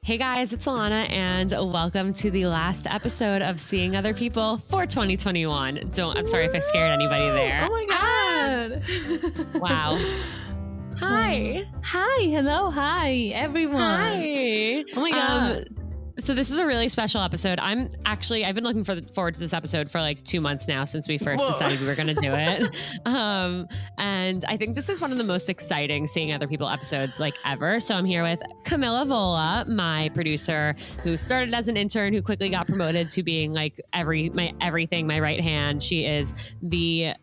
Hey guys, it's Ilana, and welcome to the last episode of Seeing Other People for 2021. I'm sorry if I scared anybody there. Oh my God. Wow. Hi. Hi. Hello. Hi, everyone. Hi. Oh my God. So this is a really special episode. I've been looking forward to this episode for like 2 months now since we first decided we were going to do it. And I think this is one of the most exciting Seeing Other People episodes like ever. So I'm here with Camila Vola, my producer, who started as an intern, who quickly got promoted to being like my everything, my right hand. She is the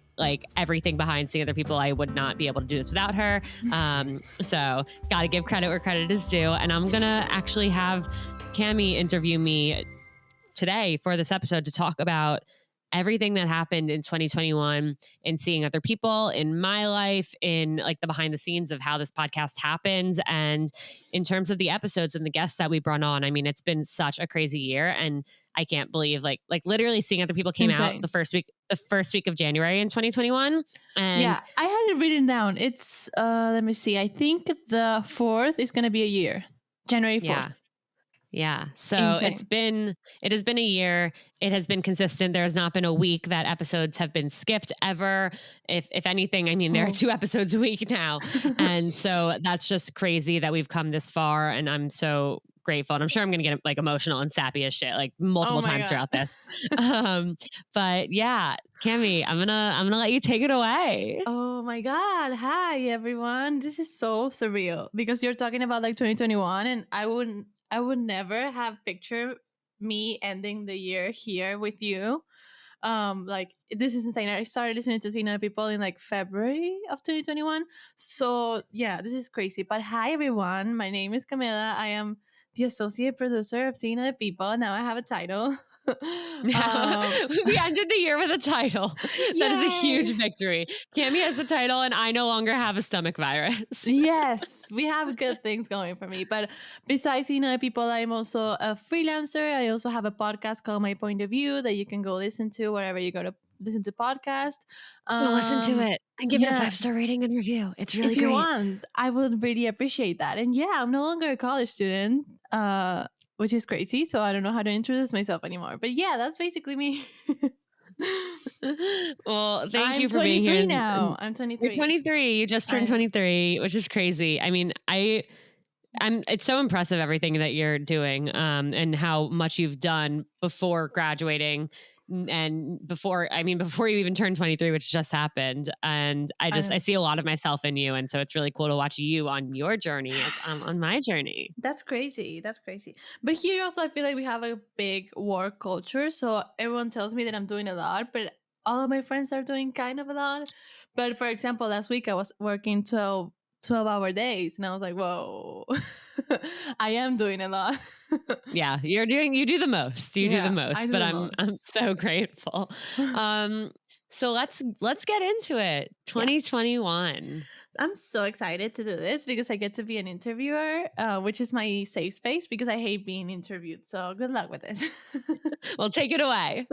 everything behind Seeing Other People. I would not be able to do this without her. So gotta give credit where credit is due. And I'm gonna actually have Cammy interview me today for this episode to talk about everything that happened in 2021 in Seeing Other People, in my life, in like the behind the scenes of how this podcast happens, and in terms of the episodes and the guests that we brought on. I mean, it's been such a crazy year, and I can't believe like literally Seeing Other People came out the first week of January in 2021. And yeah, I had it written down. It's let me see. I think the 4th is going to be a year. January 4th. Yeah. So it has been a year. It has been consistent. There has not been a week that episodes have been skipped ever. If anything, I mean, there are 2 episodes a week now. And so that's just crazy that we've come this far. And I'm so grateful. And I'm sure I'm going to get like emotional and sappy as shit, like multiple times throughout this. But yeah, Cammy, I'm gonna let you take it away. Oh my God. Hi, everyone. This is so surreal because you're talking about like 2021, and I would never have pictured me ending the year here with you. Like this is insane. I started listening to Seeing Other People in like February of 2021. So yeah, this is crazy. But hi everyone, my name is Camila. I am the associate producer of Seeing Other People. Now I have a title. We ended the year with a title. That is a huge victory. Cammy has a title and I no longer have a stomach virus. Yes, we have good things going for me. But besides Seeing Other People, I'm also a freelancer. I also have a podcast called My Point of View that you can go listen to wherever you go to listen to podcast. Listen to it and give it a 5-star rating and review. It's really great. If you want, I would really appreciate that. And yeah, I'm no longer a college student, which is crazy. So I don't know how to introduce myself anymore. But yeah, that's basically me. Well, thank you for being here. I'm 23 now. I'm 23. You're 23. You just turned 23, which is crazy. I mean, it's so impressive everything that you're doing, and how much you've done before graduating. And before you even turned 23, which just happened. And I see a lot of myself in you. And so it's really cool to watch you on your journey, on my journey. That's crazy. But here also, I feel like we have a big work culture. So everyone tells me that I'm doing a lot, but all of my friends are doing kind of a lot. But for example, last week I was working 12-hour days, and I was like, whoa, I am doing a lot. Yeah, you do the most. You do the most, but I'm so grateful. So let's get into it. 2021. I'm so excited to do this because I get to be an interviewer, which is my safe space because I hate being interviewed. So good luck with it. Well, take it away.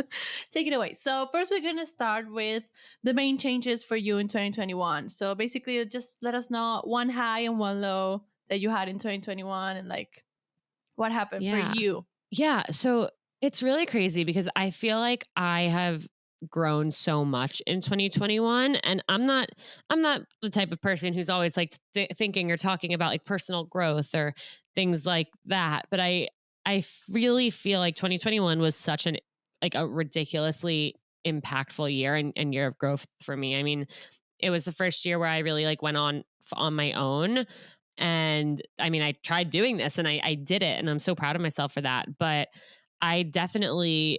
Take it away. So first we're going to start with the main changes for you in 2021. So basically just let us know one high and one low that you had in 2021 and like what happened for you. Yeah. So it's really crazy because I feel like I have grown so much in 2021, and I'm not the type of person who's always like thinking or talking about like personal growth or things like that. But I really feel like 2021 was such a ridiculously impactful year and year of growth for me. I mean, it was the first year where I really like went on my own. And I mean, I tried doing this and I did it, and I'm so proud of myself for that. But I definitely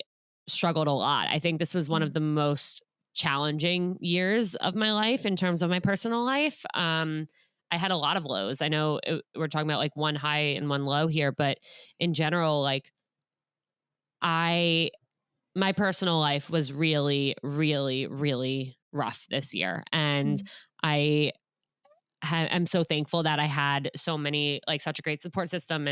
struggled a lot. I think this was one of the most challenging years of my life in terms of my personal life. I had a lot of lows. I know we're talking about like one high and one low here, but in general, like my personal life was really, really, really rough this year. And I'm so thankful that I had so many, like such a great support system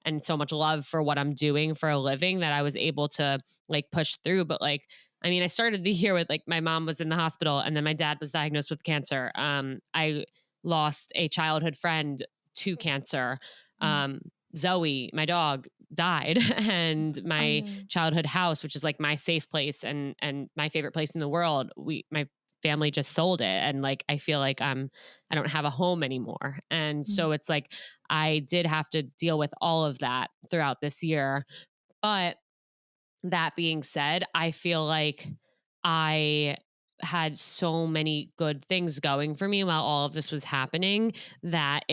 and so much love for what I'm doing for a living that I was able to like push through. But like, I mean, I started the year with like my mom was in the hospital and then my dad was diagnosed with cancer. I lost a childhood friend to cancer. Zoe, my dog, died, and I my know. childhood house, which is like my safe place and my favorite place in the world, my family just sold it, and like I feel like I don't have a home anymore, and Mm. so it's like I did have to deal with all of that throughout this year. But that being said, I feel like I had so many good things going for me while all of this was happening that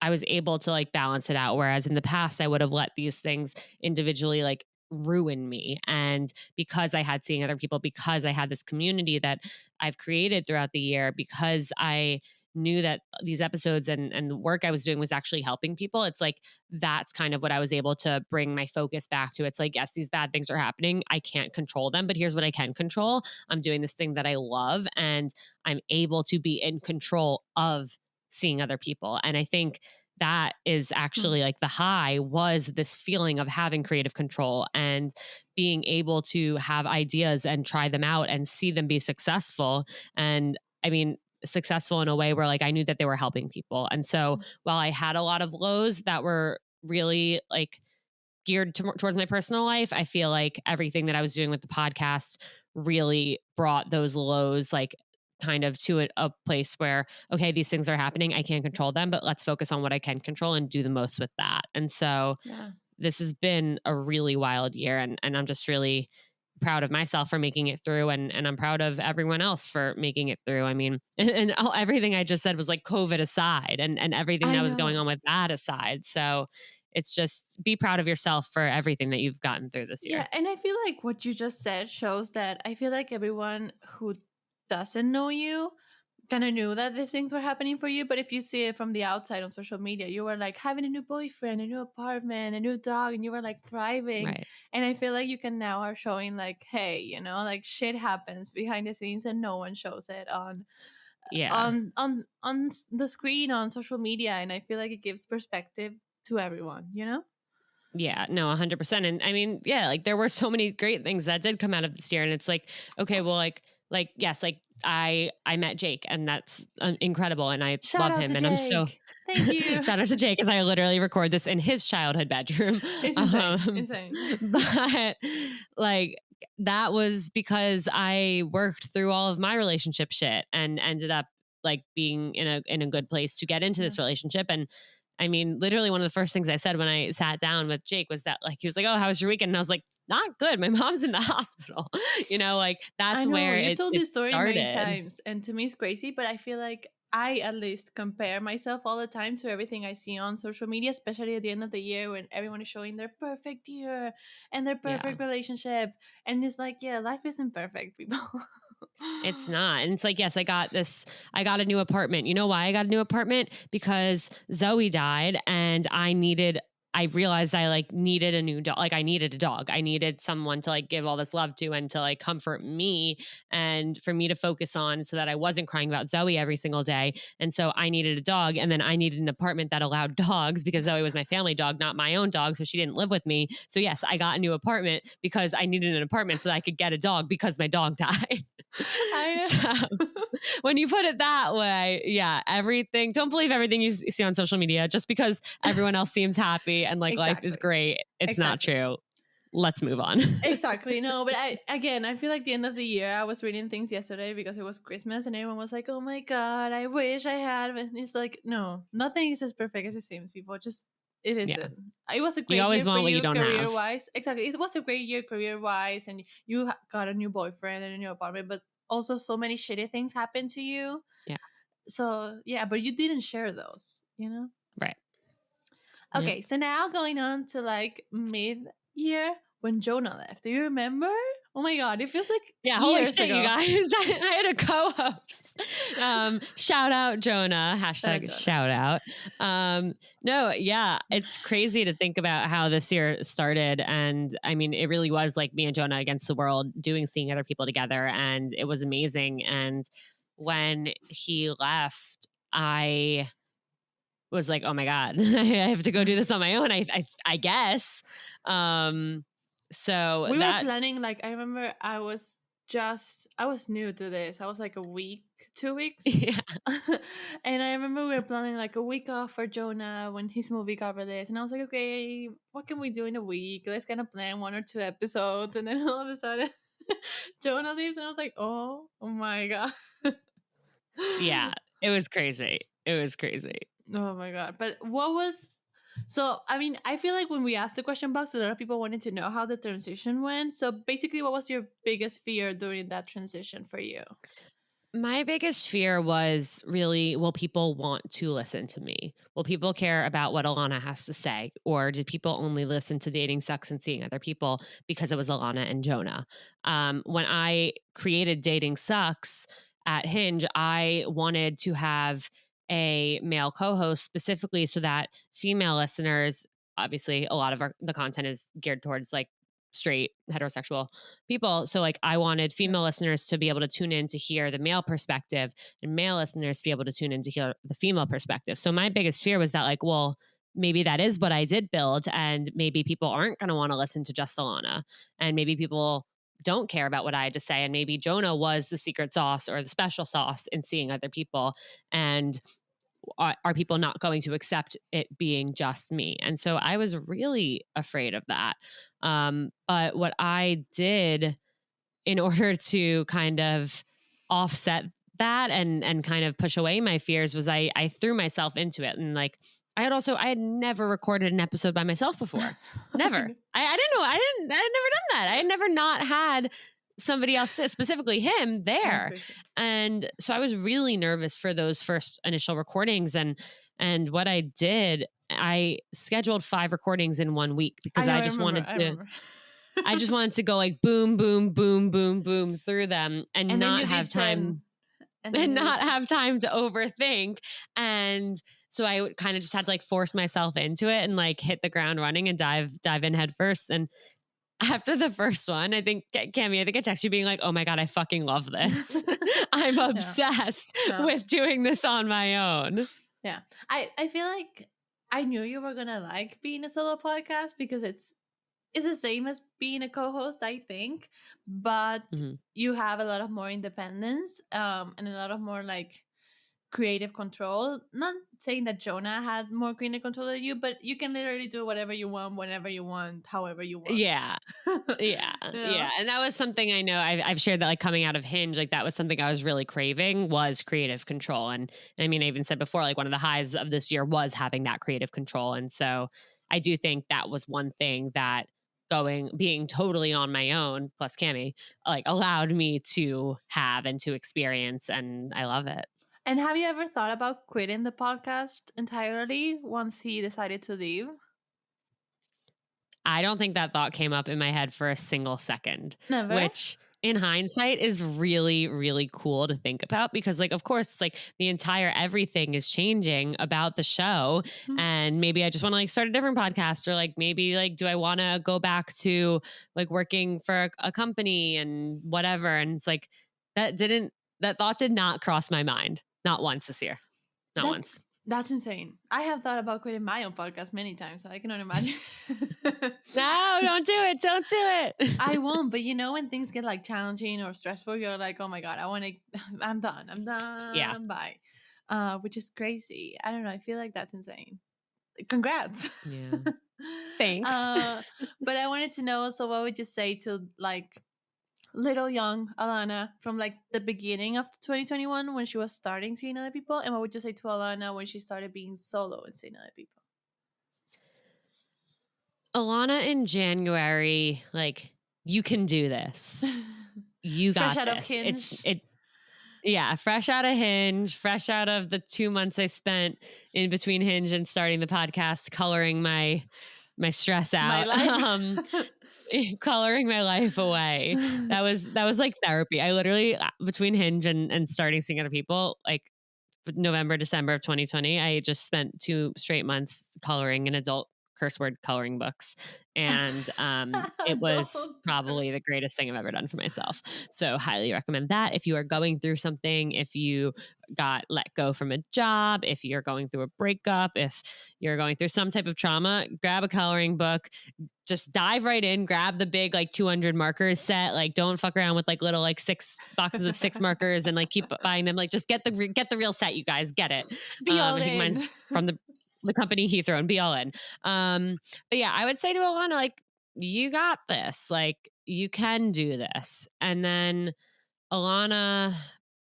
I was able to like balance it out. Whereas in the past, I would have let these things individually like ruin me. And because I had seeing other people, because I had this community that I've created throughout the year, because I knew that these episodes and the work I was doing was actually helping people, it's like that's kind of what I was able to bring my focus back to. It's like, yes, these bad things are happening. I can't control them, but here's what I can control. I'm doing this thing that I love, and I'm able to be in control of seeing other people. And I think that is Mm. actually like the high was this feeling of having creative control and being able to have ideas and try them out and see them be successful. And I mean, successful in a way where like I knew that they were helping people. And so while I had a lot of lows that were really like geared towards my personal life, I feel like everything that I was doing with the podcast really brought those lows like kind of to a place where, okay, these things are happening. I can't control them, but let's focus on what I can control and do the most with that. And so Yeah. this has been a really wild year, and I'm just really proud of myself for making it through, and I'm proud of everyone else for making it through. I mean, and everything I just said was like COVID aside, and everything I that was going know. on with that aside. So it's just be proud of yourself for everything that you've gotten through this Yeah, year. and I feel like what you just said shows that I feel like everyone who doesn't know you kind of knew that these things were happening for you. But if you see it from the outside on social media, you were like having a new boyfriend, a new apartment, a new dog, and you were like thriving. Right. And I feel like you can now are showing like, hey, you know, like shit happens behind the scenes and no one shows it Yeah. the screen on social media. And I feel like it gives perspective to everyone, you know? Yeah, no, 100%. And I mean, yeah, like there were so many great things that did come out of this year, and it's like, Of okay, well, course. like yes, like I met Jake, and that's incredible, and I Shout love out to him, and I'm so Jake. Thank you. shout out to Jake, because I literally record this in his childhood bedroom. It's insane. Um, Insane. but like that was because I worked through all of my relationship shit and ended up like being in a good place to get into Yeah. this relationship. And I mean, literally one of the first things I said when I sat down with Jake was that like he was like, "Oh, how was your weekend?" And I was like, "Not good. My mom's in the hospital." Like I that's know where you it told it this story many started. times, and to me it's crazy, but I feel like I at least compare myself all the time to everything I see on social media, especially at the end of the year when everyone is showing their perfect year and their Yeah. perfect relationship. And it's like, yeah, life isn't perfect, people. It's not. And it's like, yes, I got a new apartment. You know why I got a new apartment? Because Zoe died, and I realized I like needed a new dog. Like I needed a dog. I needed someone to like give all this love to and to like comfort me and for me to focus on so that I wasn't crying about Zoe every single day. And so I needed a dog, and then I needed an apartment that allowed dogs because Zoe was my family dog, not my own dog. So she didn't live with me. So yes, I got a new apartment because I needed an apartment so that I could get a dog because my dog died. I So when you put it that way, yeah, everything, don't believe everything you see on social media just because everyone else seems happy and like life is exactly. great. It's not Exactly. true. Let's move on. Exactly. No, but I feel like the end of the year, I was reading things yesterday because it was Christmas and everyone was like, oh my God, I wish I had. And it's like, no, nothing is as perfect as it seems, people. Just, it Yeah. isn't. It was a You great always year for want what you you don't career have. wise. Exactly. It was a great year career wise and you got a new boyfriend and a new apartment, but also so many shitty things happened to you. Yeah. So, yeah, but you didn't share those, you know? Right. Yeah. Okay, so now going on to like mid year when Jonah left. Do you remember? Oh my God, it feels like Yeah, holy years shit, you ago. guys. I had a co-host. Shout out Jonah. Shout out Hashtag Jonah. shout out. No, yeah, it's crazy to think about how this year started. And I mean, it really was like me and Jonah against the world doing seeing other people together. And it was amazing. And when he left, I was like, oh my God, I have to go do this on my own, I guess. So We were that planning, like, I remember I was I was new to this. I was like a week, 2 weeks. Yeah. And I remember we were planning like a week off for Jonah when his movie got released. And I was like, okay, what can we do in a week? Let's kind of plan 1 or 2 episodes. And then all of a sudden, Jonah leaves. And I was like, oh my God. Yeah. It was crazy. It was crazy. Oh my God. But what was. So, I mean, I feel like when we asked the question box, a lot of people wanted to know how the transition went. So, basically, what was your biggest fear during that transition for you? My biggest fear was really, will people want to listen to me? Will people care about what Ilana has to say? Or did people only listen to Dating Sucks and Seeing Other People because it was Ilana and Jonah? When I created Dating Sucks at Hinge, I wanted to have a male co-host specifically so that female listeners, obviously a lot of the content is geared towards like straight heterosexual people. So like I wanted female listeners to be able to tune in to hear the male perspective and male listeners to be able to tune in to hear the female perspective. So my biggest fear was that like, well, maybe that is what I did build and maybe people aren't going to want to listen to just Ilana and maybe people don't care about what I had to say. And maybe Jonah was the secret sauce or the special sauce in Seeing Other People. And are people not going to accept it being just me? And so I was really afraid of that. But what I did in order to kind of offset that and kind of push away my fears was I threw myself into it. And like, I had never recorded an episode by myself before. Never. I didn't know. I had never done that. I had never not had somebody else, specifically him, there. And so I was really nervous for those first initial recordings. And what I did, I scheduled 5 recordings in 1 week because I just wanted to go like boom, boom, boom, boom, boom through them and not have time and not have time to overthink. And so I kind of just had to like force myself into it and like hit the ground running and dive in head first. And after the first one, I think, Cammy, I texted you being like, oh my God, I fucking love this. I'm obsessed with doing this on my own. Yeah. I feel like I knew you were going to like being a solo podcast because it's the same as being a co-host, I think. But you have a lot of more independence and a lot of more like creative control. Not saying that Jonah had more creative control than you, but you can literally do whatever you want, whenever you want, however you want. Yeah. And that was something I know I've shared that like coming out of Hinge, like that was something I was really craving was creative control. And I mean, I even said before, like one of the highs of this year was having that creative control. And so I do think that was one thing that being totally on my own, plus Cammy, like allowed me to have and to experience. And I love it. And have you ever thought about quitting the podcast entirely once he decided to leave? I don't think that thought came up in my head for a single second. Never? Which in hindsight is really, really cool to think about because like, of course, like the entire everything is changing about the show. And maybe I just want to like start a different podcast or like, maybe like, do I want to go back to like working for a company and whatever. And it's like, that thought did not cross my mind. Not once this year. Not once. That's insane. I have thought about quitting my own podcast many times, so I cannot imagine. No, don't do it. Don't do it. I won't. But you know, when things get like challenging or stressful, you're like, oh my God, I'm done. Yeah. Bye. Which is crazy. I don't know. I feel like that's insane. Congrats. Yeah. Thanks. But I wanted to know, so what would you say to like little young Ilana from like the beginning of 2021 when she was starting Seeing Other People, and what would you say to Ilana when she started being solo and Seeing Other People? Ilana in January, like, you can do this. You got fresh out this. Of Hinge. Yeah, fresh out of Hinge, fresh out of the 2 months I spent in between Hinge and starting the podcast, coloring my stress out. My life. Coloring my life away. That was like therapy. I literally, between Hinge and starting Seeing Other People, like November, December of 2020, I just spent 2 straight months coloring an adult curse word coloring books. And it was probably the greatest thing I've ever done for myself. So highly recommend that. If you are going through something, if you got let go from a job, if you're going through a breakup, if you're going through some type of trauma, grab a coloring book, just dive right in, grab the big like 200 markers set. Like don't fuck around with like little like 6 boxes of 6 markers and like keep buying them. Like just get the real set, you guys. Get it. Be all I think in. mine's from the company Heathrow, and be all in. But yeah, I would say to Ilana, like, you got this. Like, you can do this. And then Ilana,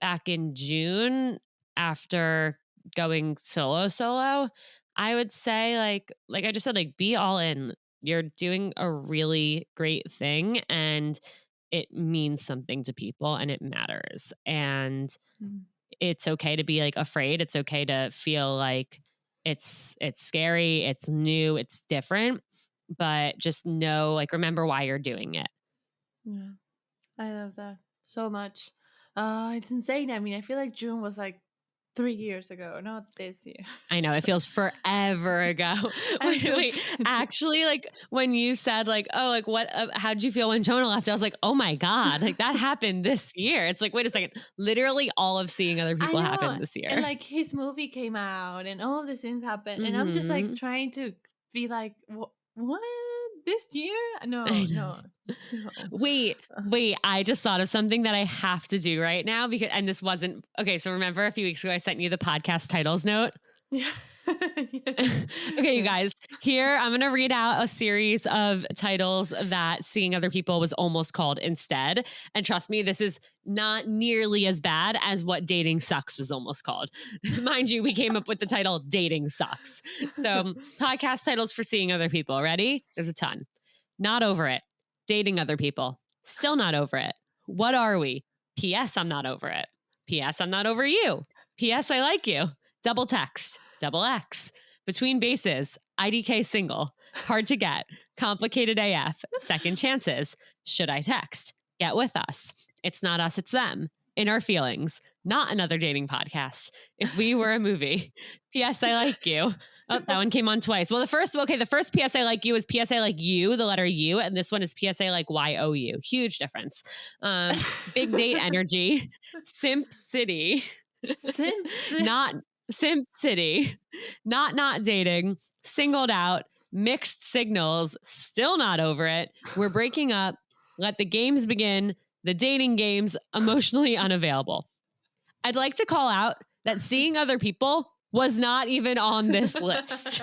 back in June, after going solo, I would say like I just said, like, be all in. You're doing a really great thing, and it means something to people, and it matters. And it's okay to be like afraid. It's okay to feel like it's scary, it's new, it's different, but just know, like, remember why you're doing it. Yeah, I love that so much. It's insane. I mean, I feel like June was like 3 years ago, not this year. I know, it feels forever ago. Wait, actually, like when you said like, oh, like what, how'd you feel when Jonah left? I was like, oh my God, like that happened this year. It's like, wait a second, literally all of Seeing Other People happened this year. And like his movie came out and all of these things happened. And I'm just like trying to be like, what? This year? No. Wait, I just thought of something that I have to do right now and this wasn't, okay, so remember a few weeks ago I sent you the podcast titles note? Yeah. Okay, you guys, here I'm going to read out a series of titles that Seeing Other People was almost called instead. And trust me, this is not nearly as bad as what Dating Sucks was almost called. Mind you, we came up with the title Dating Sucks. So podcast titles for Seeing Other People. Ready? There's a ton. Not Over It. Dating Other People. Still Not Over It. What Are We? P.S. I'm Not Over It. P.S. I'm Not Over You. P.S. I Like You. Double Text. Double X. Between Bases. IDK Single. Hard to Get. Complicated AF. Second Chances. Should I Text? Get With Us. It's Not Us, It's Them. In Our Feelings. Not Another Dating Podcast. If We Were a Movie. P.S. I Like You. Oh, that one came on twice. Well, the first P.S. I Like You is P.S. I Like You, the letter U, and this one is P.S. I Like YOU. Huge difference. Big Date Energy. Simp City. Not Simp City. Not Dating. Singled Out. Mixed Signals. Still Not Over It. We're Breaking Up. Let the Games Begin. The Dating Games. Emotionally Unavailable. I'd like to call out that Seeing Other People was not even on this list.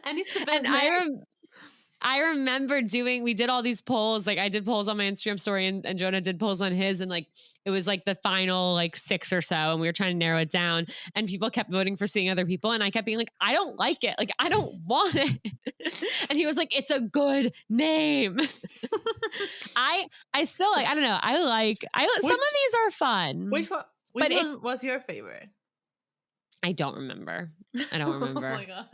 And it's the best. And I remember we did all these polls. Like I did polls on my Instagram story and Jonah did polls on his. And like, it was like the final like 6 or so. And we were trying to narrow it down and people kept voting for Seeing Other People. And I kept being like, I don't like it. Like, I don't want it. And he was like, it's a good name. I still like, I don't know. Some of these are fun. Which one was your favorite? I don't remember. Oh my God.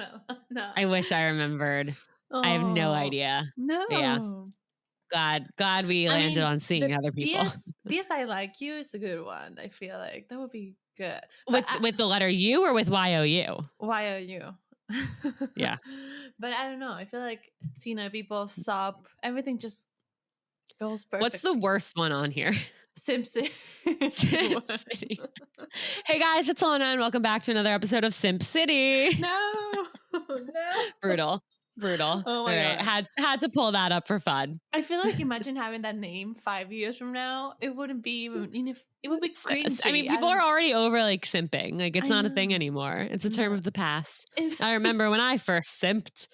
No. I wish I remembered. I have no idea. No. But yeah. Glad we landed on Seeing Other People. P.S. I Like You is a good one. I feel like that would be good. With the letter U or with YOU? YOU. Yeah. But I don't know. I feel like Seeing Other People, Sup, everything just goes perfect. What's the worst one on here? Simp City. Hey guys, it's Ilana and welcome back to another episode of Simp City. No. Brutal. Oh my God. Had to pull that up for fun. I feel like imagine having that name 5 years from now. It wouldn't be even, it would be cringy. I mean, people are already over like simping. Like it's not a thing anymore. It's a term of the past. I remember when I first simped.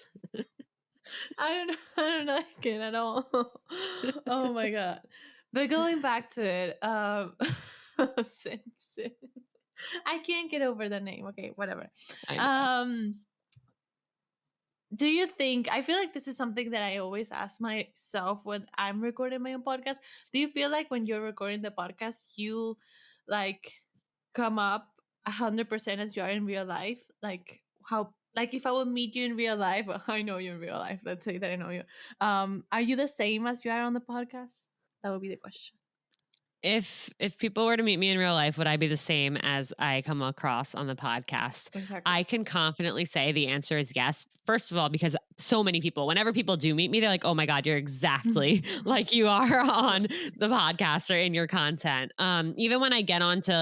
I don't like it at all. Oh my God. But going back to it, Simpson. I can't get over the name. Okay, whatever. Do you think, I feel like this is something that I always ask myself when I'm recording my own podcast. Do you feel like when you're recording the podcast, you like come up 100% as you are in real life? Like how, like if I would meet you in real life, well, I know you in real life. Let's say that I know you. Are you the same as you are on the podcast? That would be the question. If people were to meet me in real life, would I be the same as I come across on the podcast? Exactly. I can confidently say the answer is yes. First of all, because so many people, whenever people do meet me, they're like, oh my God, you're exactly like you are on the podcast or in your content. Even when I get onto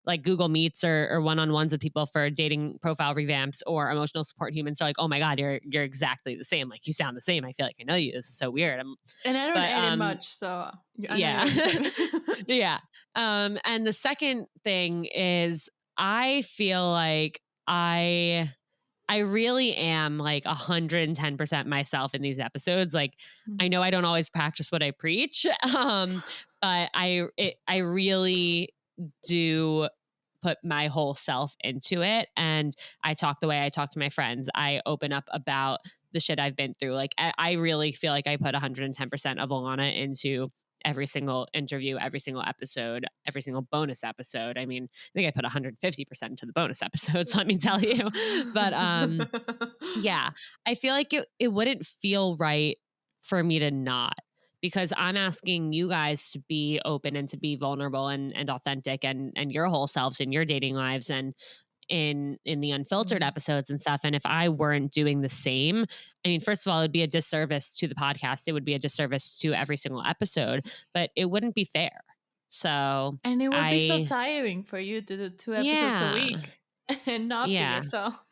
like Google Meets or one-on-ones with people for dating profile revamps or emotional support humans, so like, oh my God, you're exactly the same. Like you sound the same. I feel like I know you. This is so weird. And I don't edit much, so I know yeah. you're the same. Yeah. And the second thing is I feel like I really am like 110% myself in these episodes. Like I know I don't always practice what I preach. But I really do put my whole self into it. And I talk the way I talk to my friends. I open up about the shit I've been through. Like I really feel like I put 110% of Ilana into every single interview, every single episode, every single bonus episode. I mean, I think I put 150% into the bonus episodes, let me tell you. But yeah, I feel like it wouldn't feel right for me to not, because I'm asking you guys to be open and to be vulnerable and authentic and your whole selves in your dating lives and in the unfiltered episodes and stuff. And if I weren't doing the same, I mean, first of all, it'd be a disservice to the podcast. It would be a disservice to every single episode, but it wouldn't be fair. So, and it would be so tiring for you to do 2 episodes a week and not be yourself.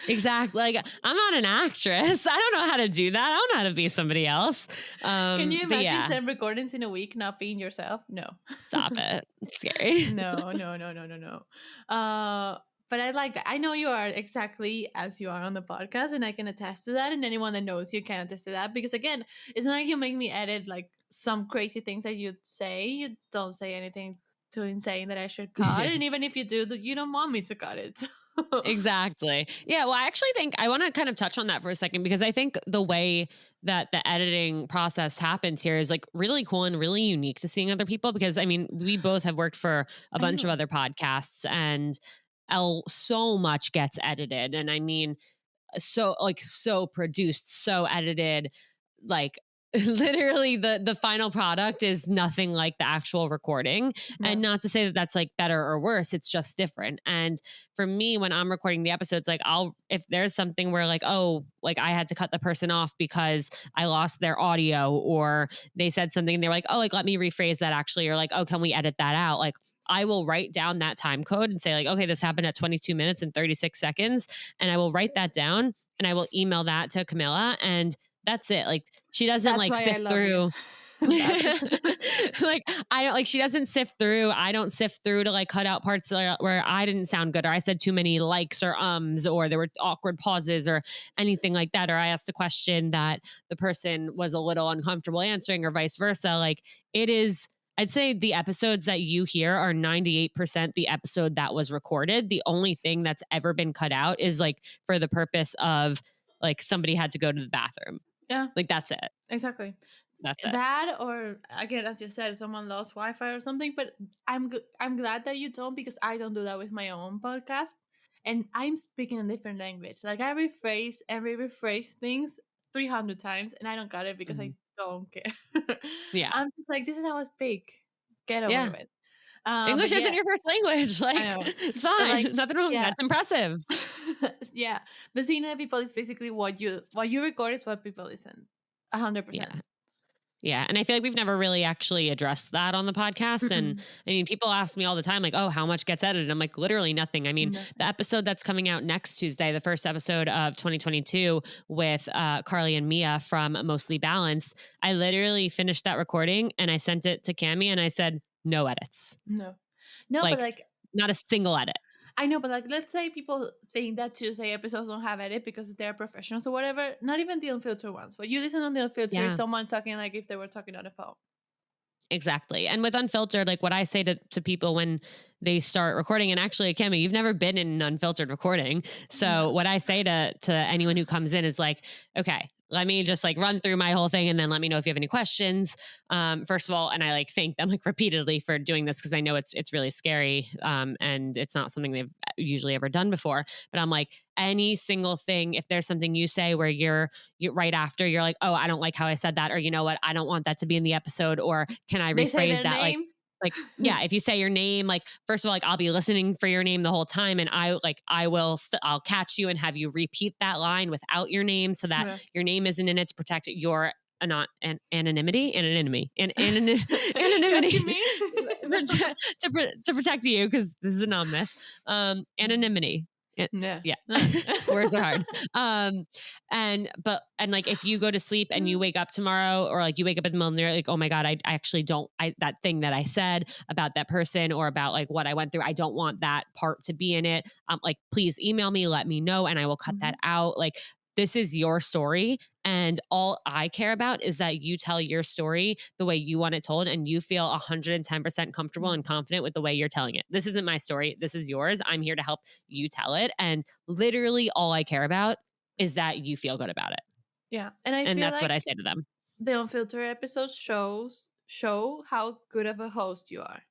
Exactly. Like I'm not an actress. I don't know how to do that. I don't know how to be somebody else. Can you imagine 10 recordings in a week not being yourself? No. Stop it. It's scary. No. But I like that. I know you are exactly as you are on the podcast, and I can attest to that. And anyone that knows you can attest to that. Because again, it's not like you make me edit like some crazy things that you'd say. You don't say anything too insane that I should cut. And even if you do, you don't want me to cut it. Exactly. Yeah. Well, I actually think I want to kind of touch on that for a second, because I think the way that the editing process happens here is like really cool and really unique to seeing other people. Because I mean, we both have worked for a bunch of other podcasts, and so much gets edited. And I mean, so produced, so edited, like literally the final product is nothing like the actual recording. And not to say that that's like better or worse, it's just different. And for me, when I'm recording the episodes, like if there's something where like, oh, like I had to cut the person off because I lost their audio, or they said something and they're like, oh, like let me rephrase that actually, or like, oh, can we edit that out? Like I will write down that time code and say like, okay, this happened at 22 minutes and 36 seconds. And I will write that down and I will email that to Camila, and that's it. Like she doesn't like sift through. Like I don't, like she doesn't sift through. I don't sift through to like cut out parts where I didn't sound good, or I said too many likes or or there were awkward pauses or anything like that, or I asked a question that the person was a little uncomfortable answering, or vice versa. Like it is, I'd say the episodes that you hear are 98% the episode that was recorded. The only thing that's ever been cut out is like for the purpose of like somebody had to go to the bathroom. Yeah. Like that's it. Exactly. That's it. That, or again, as you said, someone lost Wi-Fi or something. But I'm glad that you don't, because I don't do that with my own podcast. And I'm speaking a different language. Like I rephrase things 300 times and I don't got it because I don't care. Yeah. I'm just like, this is how I speak. Get over it. English isn't your first language. Like it's fine. Like, nothing wrong with that. It's impressive. Yeah. But seeing other people is basically what you record is what people listen. 100%. Yeah. And I feel like we've never really actually addressed that on the podcast. And I mean, people ask me all the time, like, oh, how much gets edited? I'm like, literally nothing. I mean, the episode that's coming out next Tuesday, the first episode of 2022 with Carly and Mia from Mostly Balanced, I literally finished that recording and I sent it to Cammy and I said, no edits. No, like, but like not a single edit. I know, but like, let's say people think that Tuesday episodes don't have edit because they're professionals or whatever. Not even the unfiltered ones. But you listen on the unfiltered, is someone talking like if they were talking on the phone. Exactly. And with Unfiltered, like what I say to people when they start recording, and actually, Cammy, you've never been in an unfiltered recording. So what I say to anyone who comes in is like, okay, let me just like run through my whole thing and then let me know if you have any questions. First of all, and I like thank them like repeatedly for doing this because I know it's really scary and it's not something they've usually ever done before. But I'm like, any single thing, if there's something you say where you're right after, you're like, oh, I don't like how I said that, or you know what, I don't want that to be in the episode, or can I rephrase that? Like, Like, yeah, if you say your name, like, first of all, like, I'll be listening for your name the whole time. And I'll catch you and have you repeat that line without your name so that Yeah. your name isn't in it to protect your anonymity, You anonymity asking me? No. to protect you because this is anonymous. Anonymity. Yeah. Yeah. Words are hard. And like if you go to sleep and you wake up tomorrow or like you wake up in the middle of the night, like, oh my God, I actually don't, that thing that I said about that person or about like what I went through, I don't want that part to be in it. Like, please email me, let me know, and I will cut that out. Like, this is your story. And all I care about is that you tell your story the way you want it told and you feel 110% comfortable and confident with the way you're telling it. This isn't my story. This is yours. I'm here to help you tell it. And literally all I care about is that you feel good about it. Yeah. And I And feel that's like what I say to them. the Unfiltered episodes show how good of a host you are.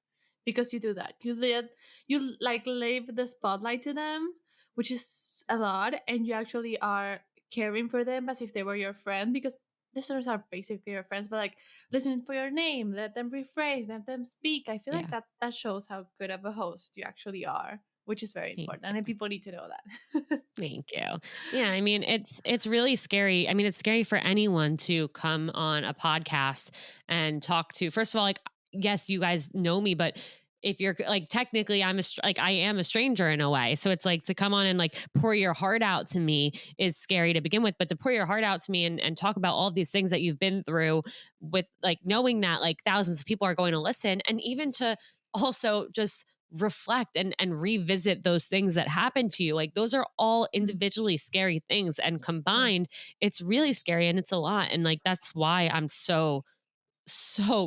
Because you do that. You like leave the spotlight to them, which is a lot, and you actually are caring for them as if they were your friend, because listeners are basically your friends, but like listening for your name, let them rephrase, let them speak. I feel like that shows how good of a host you actually are, which is very important. And people need to know that. Thank you. Yeah, I mean, it's really scary. I mean, it's scary for anyone to come on a podcast and talk to. First of all, like, yes, you guys know me, but if you're like technically I am a stranger in a way. So it's like to come on and like pour your heart out to me is scary to begin with, but to pour your heart out to me and talk about all of these things that you've been through with like knowing that like thousands of people are going to listen, and even to also just reflect and revisit those things that happened to you. Like those are all individually scary things, and combined it's really scary and it's a lot. And like that's why I'm so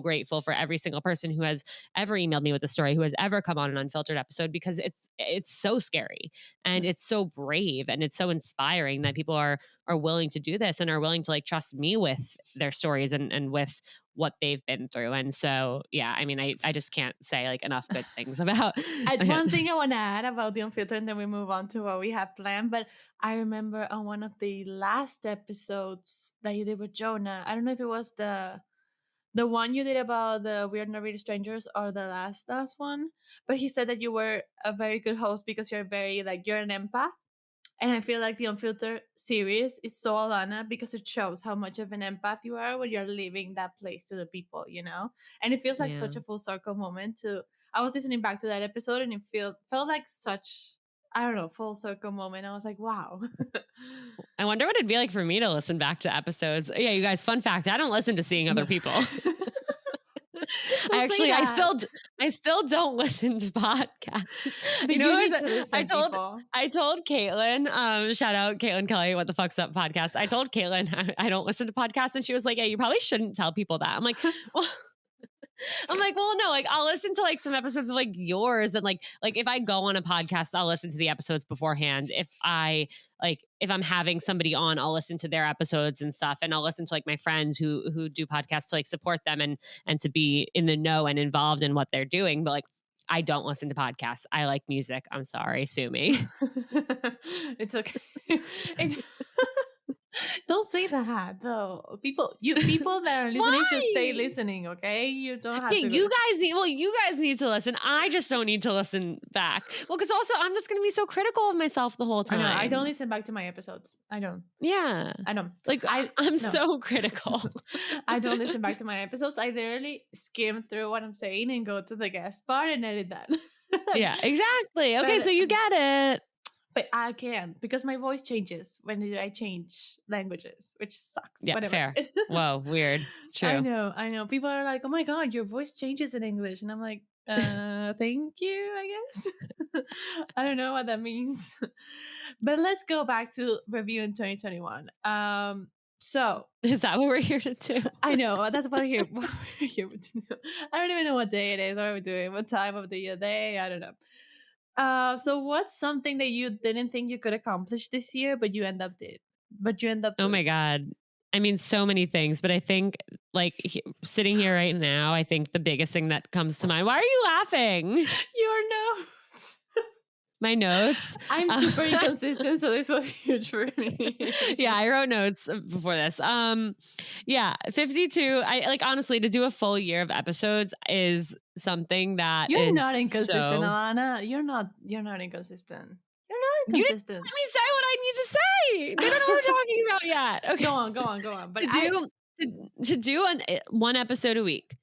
grateful for every single person who has ever emailed me with a story, who has ever come on an Unfiltered episode, because it's so scary and it's so brave and it's so inspiring that people are willing to do this and are willing to like trust me with their stories and with what they've been through. And so, yeah, I mean, I just can't say like enough good things about. One thing I want to add about the Unfiltered, and then we move on to what we have planned. But I remember on one of the last episodes that you did with Jonah, I don't know if it was the one you did about the Weird Narrated Strangers or the last one, but he said that you were a very good host because you're you're an empath. And I feel like the Unfiltered series is so Ilana because it shows how much of an empath you are when you're leaving that place to the people, you know? And it feels like such a full circle moment to, I was listening back to that episode and it felt like such, I don't know, full circle moment. I was like, wow. I wonder what it'd be like for me to listen back to episodes. Yeah, you guys, fun fact, I don't listen to seeing other people. I still don't listen to podcasts. But you know, I told Caitlin, shout out Caitlin Kelly, What the Fuck's Up podcast. I told Caitlin I don't listen to podcasts, and she was like, "Yeah, you probably shouldn't tell people that." I'm like, well. No, like I'll listen to like some episodes of like yours, and like if I go on a podcast, I'll listen to the episodes beforehand. If I'm having somebody on, I'll listen to their episodes and stuff, and I'll listen to like my friends who do podcasts to like support them and to be in the know and involved in what they're doing. But like I don't listen to podcasts. I like music. I'm sorry, sue me. It's okay. Don't say that though. People that are listening should stay listening, okay? You don't have to. You guys need to listen. I just don't need to listen back. Well, because also I'm just gonna be so critical of myself the whole time. I know. I don't listen back to my episodes. I don't. Yeah. I don't. Like I'm so critical. I don't listen back to my episodes. I literally skim through what I'm saying and go to the guest part and edit that. Yeah, exactly. Okay, so you get it. But I can't because my voice changes when I change languages, which sucks. Yeah, whatever. Fair. Whoa, weird. True. I know. People are like, "Oh my God, your voice changes in English," and I'm like, "Thank you, I guess." I don't know what that means. But let's go back to review in 2021. So is that what we're here to do? I know that's what we're here to do. I don't even know what day it is. What are we doing? What time of the day? I don't know. So what's something that you didn't think you could accomplish this year, but you end up doing? Oh my God. I mean, so many things, but I think like sitting here right now, I think the biggest thing that comes to mind. Why are you laughing? Your notes. my notes. I'm super inconsistent, so this was huge for me. Yeah, I wrote notes before this. Yeah, 52. I like honestly to do a full year of episodes is something that You're is not inconsistent, so. Alana. You're not inconsistent. You're not You didn't inconsistent. let me say what I need to say. They don't know what we're talking about yet. Okay, Go on. But to do to do one episode a week.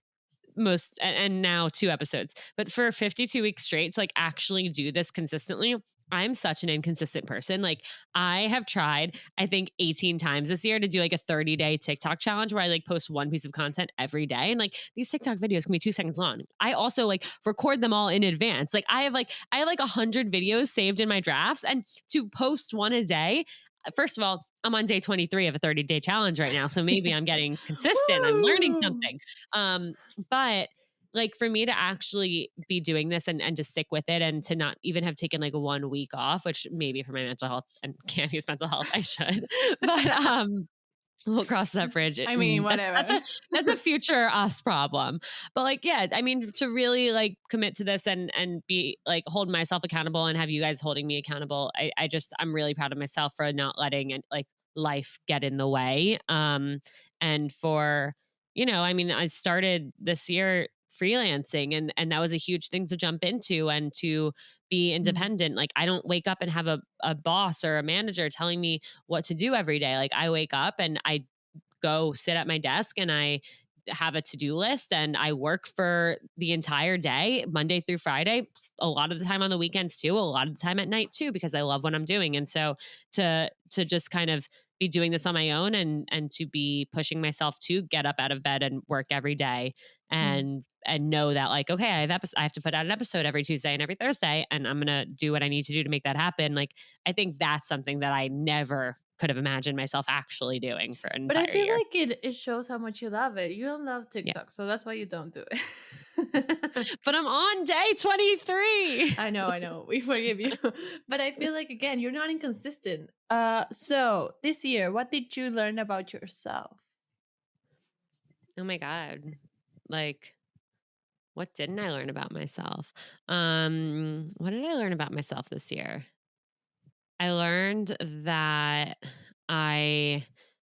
Most and now 2 episodes, but for 52 weeks straight to like actually do this consistently, I'm such an inconsistent person. Like I have tried, I think 18 times this year to do like a 30-day TikTok challenge where I like post one piece of content every day. And like these TikTok videos can be 2 seconds long. I also like record them all in advance. Like I have like 100 videos saved in my drafts, and to post one a day, first of all, I'm on day 23 of a 30-day challenge right now. So maybe I'm getting consistent. I'm learning something. But like for me to actually be doing this and to stick with it and to not even have taken like 1 week off, which maybe for my mental health and Cammy's mental health, I should. But we'll cross that bridge. I mean, whatever. That's a future us problem. But like, yeah, I mean, to really like commit to this and be like hold myself accountable and have you guys holding me accountable. I'm really proud of myself for not letting it like life get in the way. And for, I mean, I started this year freelancing and that was a huge thing to jump into and to be independent. Like I don't wake up and have a boss or a manager telling me what to do every day. Like I wake up and I go sit at my desk and I have a to-do list and I work for the entire day, Monday through Friday, a lot of the time on the weekends too, a lot of the time at night too, because I love what I'm doing. And so to just kind of be doing this on my own and to be pushing myself to get up out of bed and work every day and know that like, okay, I have to put out an episode every Tuesday and every Thursday, and I'm going to do what I need to do to make that happen. Like, I think that's something that I never could have imagined myself actually doing for an entire year. But I feel like it shows how much you love it. You don't love TikTok, so that's why you don't do it. But I'm on day 23. I know. We forgive you. But I feel like, again, you're not inconsistent. So this year, what did you learn about yourself? Oh my God. Like, what didn't I learn about myself? What did I learn about myself this year? I learned that I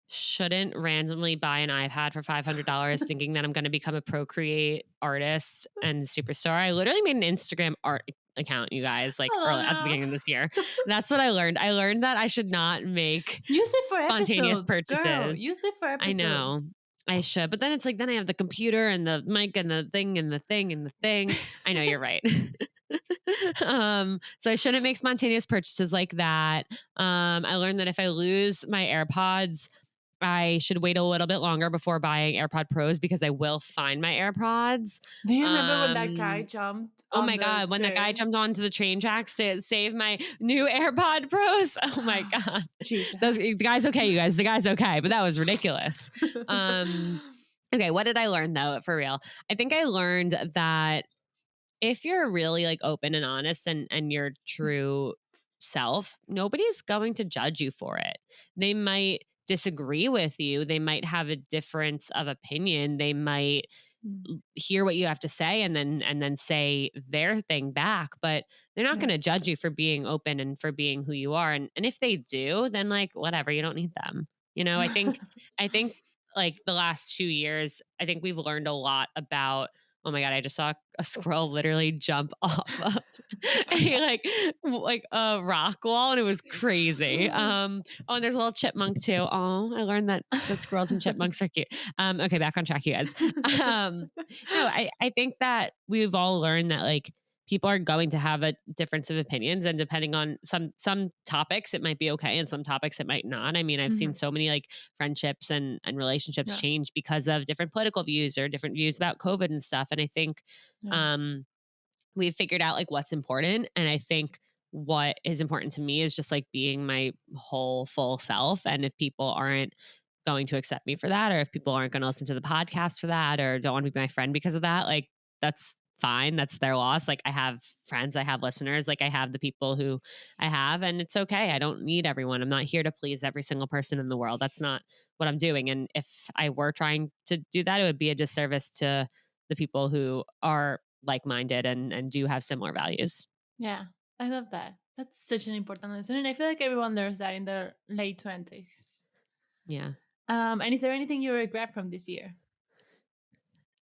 shouldn't randomly buy an iPad for $500 thinking that I'm going to become a Procreate artist and superstar. I literally made an Instagram art account, you guys, like early at the beginning of this year. That's what I learned. I learned that I should not make use it for spontaneous episodes, purchases. girl. Use it for episodes. I know. I should. But then it's like, then I have the computer and the mic and the thing and the thing and the thing. I know you're right. So I shouldn't make spontaneous purchases like that. I learned that if I lose my AirPods, I should wait a little bit longer before buying AirPod Pros because I will find my AirPods. Do you remember when that guy jumped? Oh my God. When that guy jumped onto the train tracks to save my new AirPod Pros. Oh my God. The guy's okay, you guys. The guy's okay. But that was ridiculous. Okay. What did I learn though, for real? I think I learned that if you're really like open and honest and your true self, nobody's going to judge you for it. They might disagree with you. They might have a difference of opinion. They might hear what you have to say and then say their thing back, but they're not going to judge you for being open and for being who you are. And if they do, then like whatever, you don't need them. I think like the last 2 years, I think we've learned a lot about. Oh my God, I just saw a squirrel literally jump off of a a rock wall, and it was crazy. And there's a little chipmunk too. Oh, I learned that squirrels and chipmunks are cute. Okay, back on track, you guys. No, I think that we've all learned that like people are going to have a difference of opinions, and depending on some topics, it might be okay, and some topics it might not. I mean, I've seen so many like friendships and relationships change because of different political views or different views about COVID and stuff. And I think we've figured out like what's important. And I think what is important to me is just like being my whole full self. And if people aren't going to accept me for that, or if people aren't going to listen to the podcast for that, or don't want to be my friend because of that, like that's fine. That's their loss. Like I have friends, I have listeners, like I have the people who I have, and it's okay. I don't need everyone. I'm not here to please every single person in the world. That's not what I'm doing. And if I were trying to do that, it would be a disservice to the people who are like-minded and do have similar values. Yeah. I love that. That's such an important lesson. And I feel like everyone learns that in their late 20s. Yeah. And is there anything you regret from this year?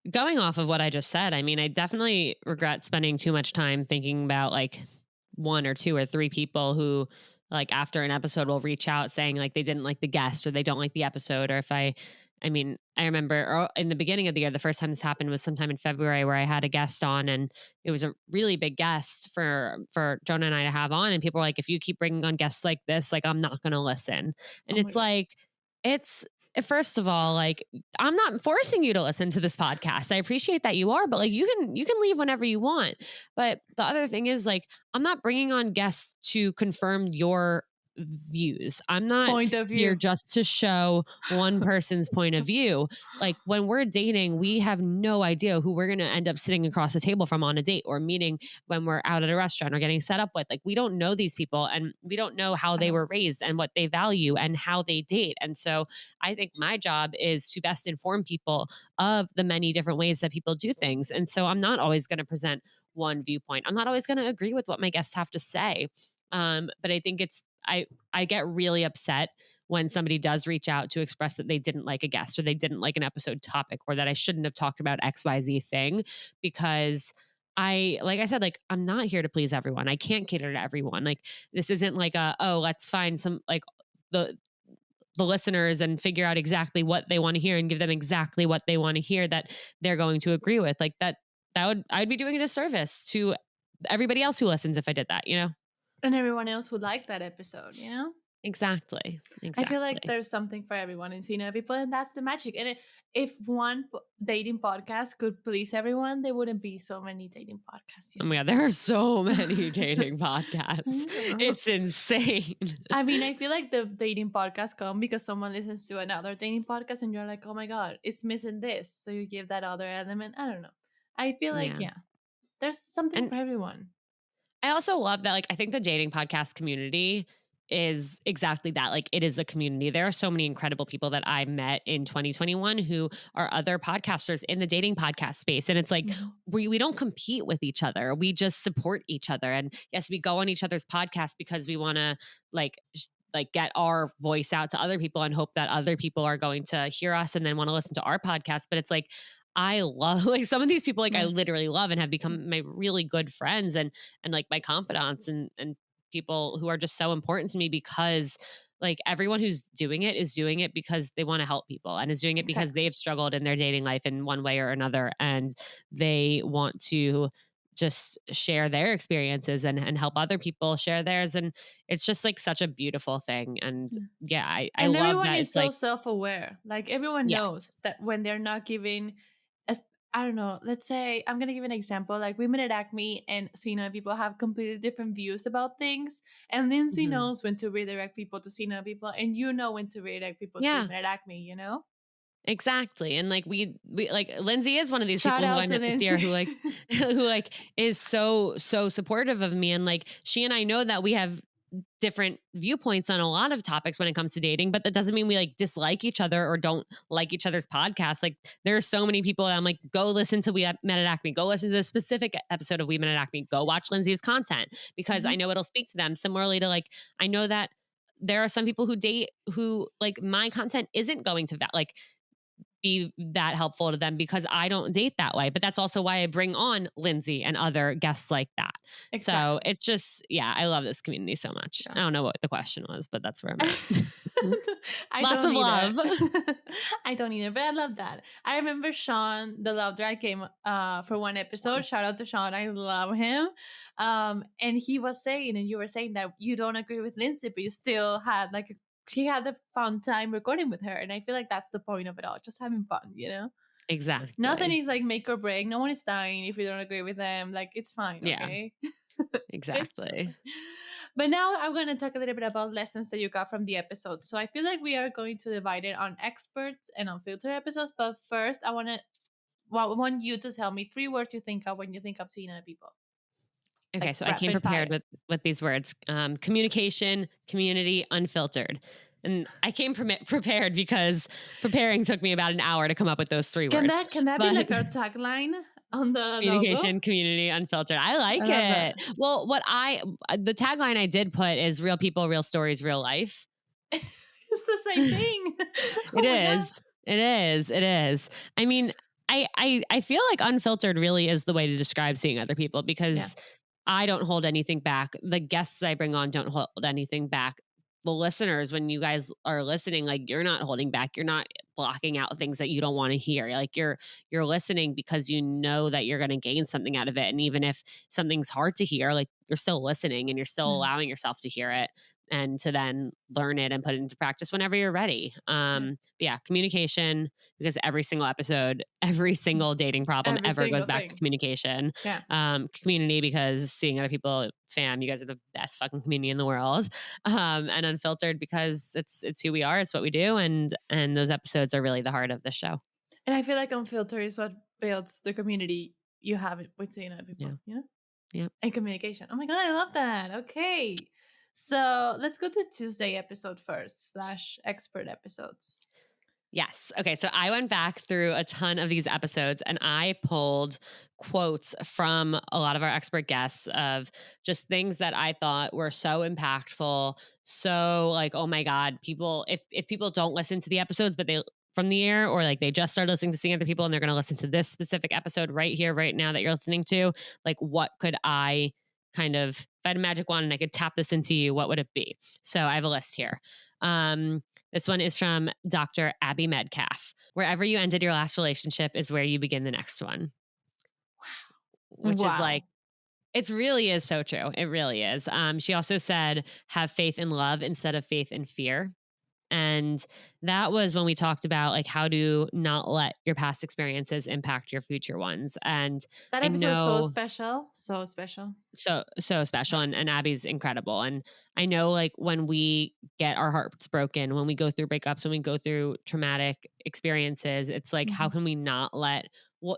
Going off of what I just said, I mean, I definitely regret spending too much time thinking about like one or two or three people who, like, after an episode will reach out saying like they didn't like the guest or they don't like the episode. Or if I mean, I remember in the beginning of the year, the first time this happened was sometime in February where I had a guest on, and it was a really big guest for Jonah and I to have on. And people were like, if you keep bringing on guests like this, like, I'm not going to listen. And Oh my it's God. like, it's, first of all, like, I'm not forcing you to listen to this podcast. I appreciate that you are, but like, you can leave whenever you want. But the other thing is, like, I'm not bringing on guests to confirm your views. I'm not Point of here view. just to show one person's point of view. Like, when we're dating, we have no idea who we're going to end up sitting across the table from on a date or meeting when we're out at a restaurant or getting set up with. Like, we don't know these people, and we don't know how they were raised and what they value and how they date. And so I think my job is to best inform people of the many different ways that people do things. And so I'm not always going to present one viewpoint. I'm not always going to agree with what my guests have to say. But I think I get really upset when somebody does reach out to express that they didn't like a guest or they didn't like an episode topic or that I shouldn't have talked about XYZ thing, because like I said, like, I'm not here to please everyone. I can't cater to everyone. Like, this isn't like let's find some, like, the listeners and figure out exactly what they want to hear and give them exactly what they want to hear that they're going to agree with. Like, I'd be doing a disservice to everybody else who listens if I did that, you know? And everyone else would like that episode, you know? Exactly. I feel like there's something for everyone in Cine People, and that's the magic. And if one dating podcast could please everyone, there wouldn't be so many dating podcasts. Oh my God, there are so many dating podcasts. It's insane. I mean, I feel like the dating podcasts come because someone listens to another dating podcast and you're like, oh my God, it's missing this. So you give that other element. I don't know. I feel like, yeah, there's something for everyone. I also love that, like, I think the dating podcast community is exactly that. Like, it is a community. There are so many incredible people that I met in 2021 who are other podcasters in the dating podcast space. And it's like, we don't compete with each other. We just support each other. And yes, we go on each other's podcasts because we want to like get our voice out to other people and hope that other people are going to hear us and then want to listen to our podcast. But it's like, I love, like, some of these people, like, I literally love and have become my really good friends and like my confidants and people who are just so important to me, because like, everyone who's doing it is doing it because they want to help people and is doing it because they've struggled in their dating life in one way or another. And they want to just share their experiences and help other people share theirs. And it's just like such a beautiful thing. And yeah, I love that. Everyone is it's so like self-aware. Like, everyone knows that when they're not giving, I don't know, let's say, I'm going to give an example. Like, Women at Acme and Cine People have completely different views about things. And Lindsay knows when to redirect people to Cine People, and you know when to redirect people to Women at Acme, you know? Exactly. And like, we like, Lindsay is one of these Shout people who out I to met this Lindsay. year who like who like is so supportive of me. And like, she and I know that we have different viewpoints on a lot of topics when it comes to dating, but that doesn't mean we like dislike each other or don't like each other's podcasts. Like, there are so many people that I'm like, go listen to We Met at Acme, go listen to this specific episode of We Met at Acme, go watch Lindsay's content, because I know it'll speak to them. Similarly to, like, I know that there are some people who date who, like, my content isn't going to like be that helpful to them because I don't date that way. But that's also why I bring on Lindsay and other guests like that. Exactly. So it's just, yeah, I love this community so much. Yeah. I don't know what the question was, but that's where I'm at. Lots of love. I don't either, but I love that. I remember Sean, the Love Drag, came for one episode. Shout out to Sean. I love him. And he was saying, and you were saying that you don't agree with Lindsay, but you still had like she had a fun time recording with her. And I feel like that's the point of it all. Just having fun, you know? Exactly. Nothing is like make or break. No one is dying if you don't agree with them. Like, it's fine. Okay. Yeah. Exactly. But now I'm going to talk a little bit about lessons that you got from the episode. So I feel like we are going to divide it on experts and unfiltered episodes. But first, I want you to tell me 3 words you think of when you think of Cine People. Okay, like, so I came prepared with these words: communication, community, unfiltered. And I came prepared because preparing took me about an hour to come up with those 3 words. Can that be like our tagline? on the logo. Communication, community, unfiltered. I like I love it. that. Well, the tagline I did put is real people, real stories, real life. It's the same thing. It Oh my God. is. It is. It is. I mean, I feel like unfiltered really is the way to describe seeing other people because I don't hold anything back. The guests I bring on don't hold anything back. The listeners, when you guys are listening, like you're not holding back. You're not blocking out things that you don't want to hear. Like you're listening because you know that you're going to gain something out of it. And even if something's hard to hear, like you're still listening and you're still allowing yourself to hear it and to then learn it and put it into practice whenever you're ready. Yeah, communication, because every single episode, every single dating problem Every ever goes single back thing. to communication. Yeah. Community, because seeing other people, fam, you guys are the best fucking community in the world. And unfiltered because it's who we are, it's what we do, and those episodes are really the heart of the show. And I feel like Unfiltered is what builds the community you have with seeing other people, you know? Yeah. And communication. Oh my God, I love that. Okay. So let's go to Tuesday episode first / expert episodes. Yes. Okay. So I went back through a ton of these episodes and I pulled quotes from a lot of our expert guests of just things that I thought were so impactful. So like, oh my God, people, if people don't listen to the episodes, but they from the air or like they just started listening to seeing other people and they're going to listen to this specific episode right here, right now that you're listening to, like what could I kind of, if I had a magic wand and I could tap this into you, what would it be? So I have a list here. This one is from Dr. Abby Medcalf. Wherever you ended your last relationship is where you begin the next one. Wow. Which is like, it really is so true. It really is. She also said, have faith in love instead of faith in fear. And that was when we talked about like how to not let your past experiences impact your future ones. And that episode is so special. So special. So special. And Abby's incredible. And I know like when we get our hearts broken, when we go through breakups, when we go through traumatic experiences, it's like, how can we not let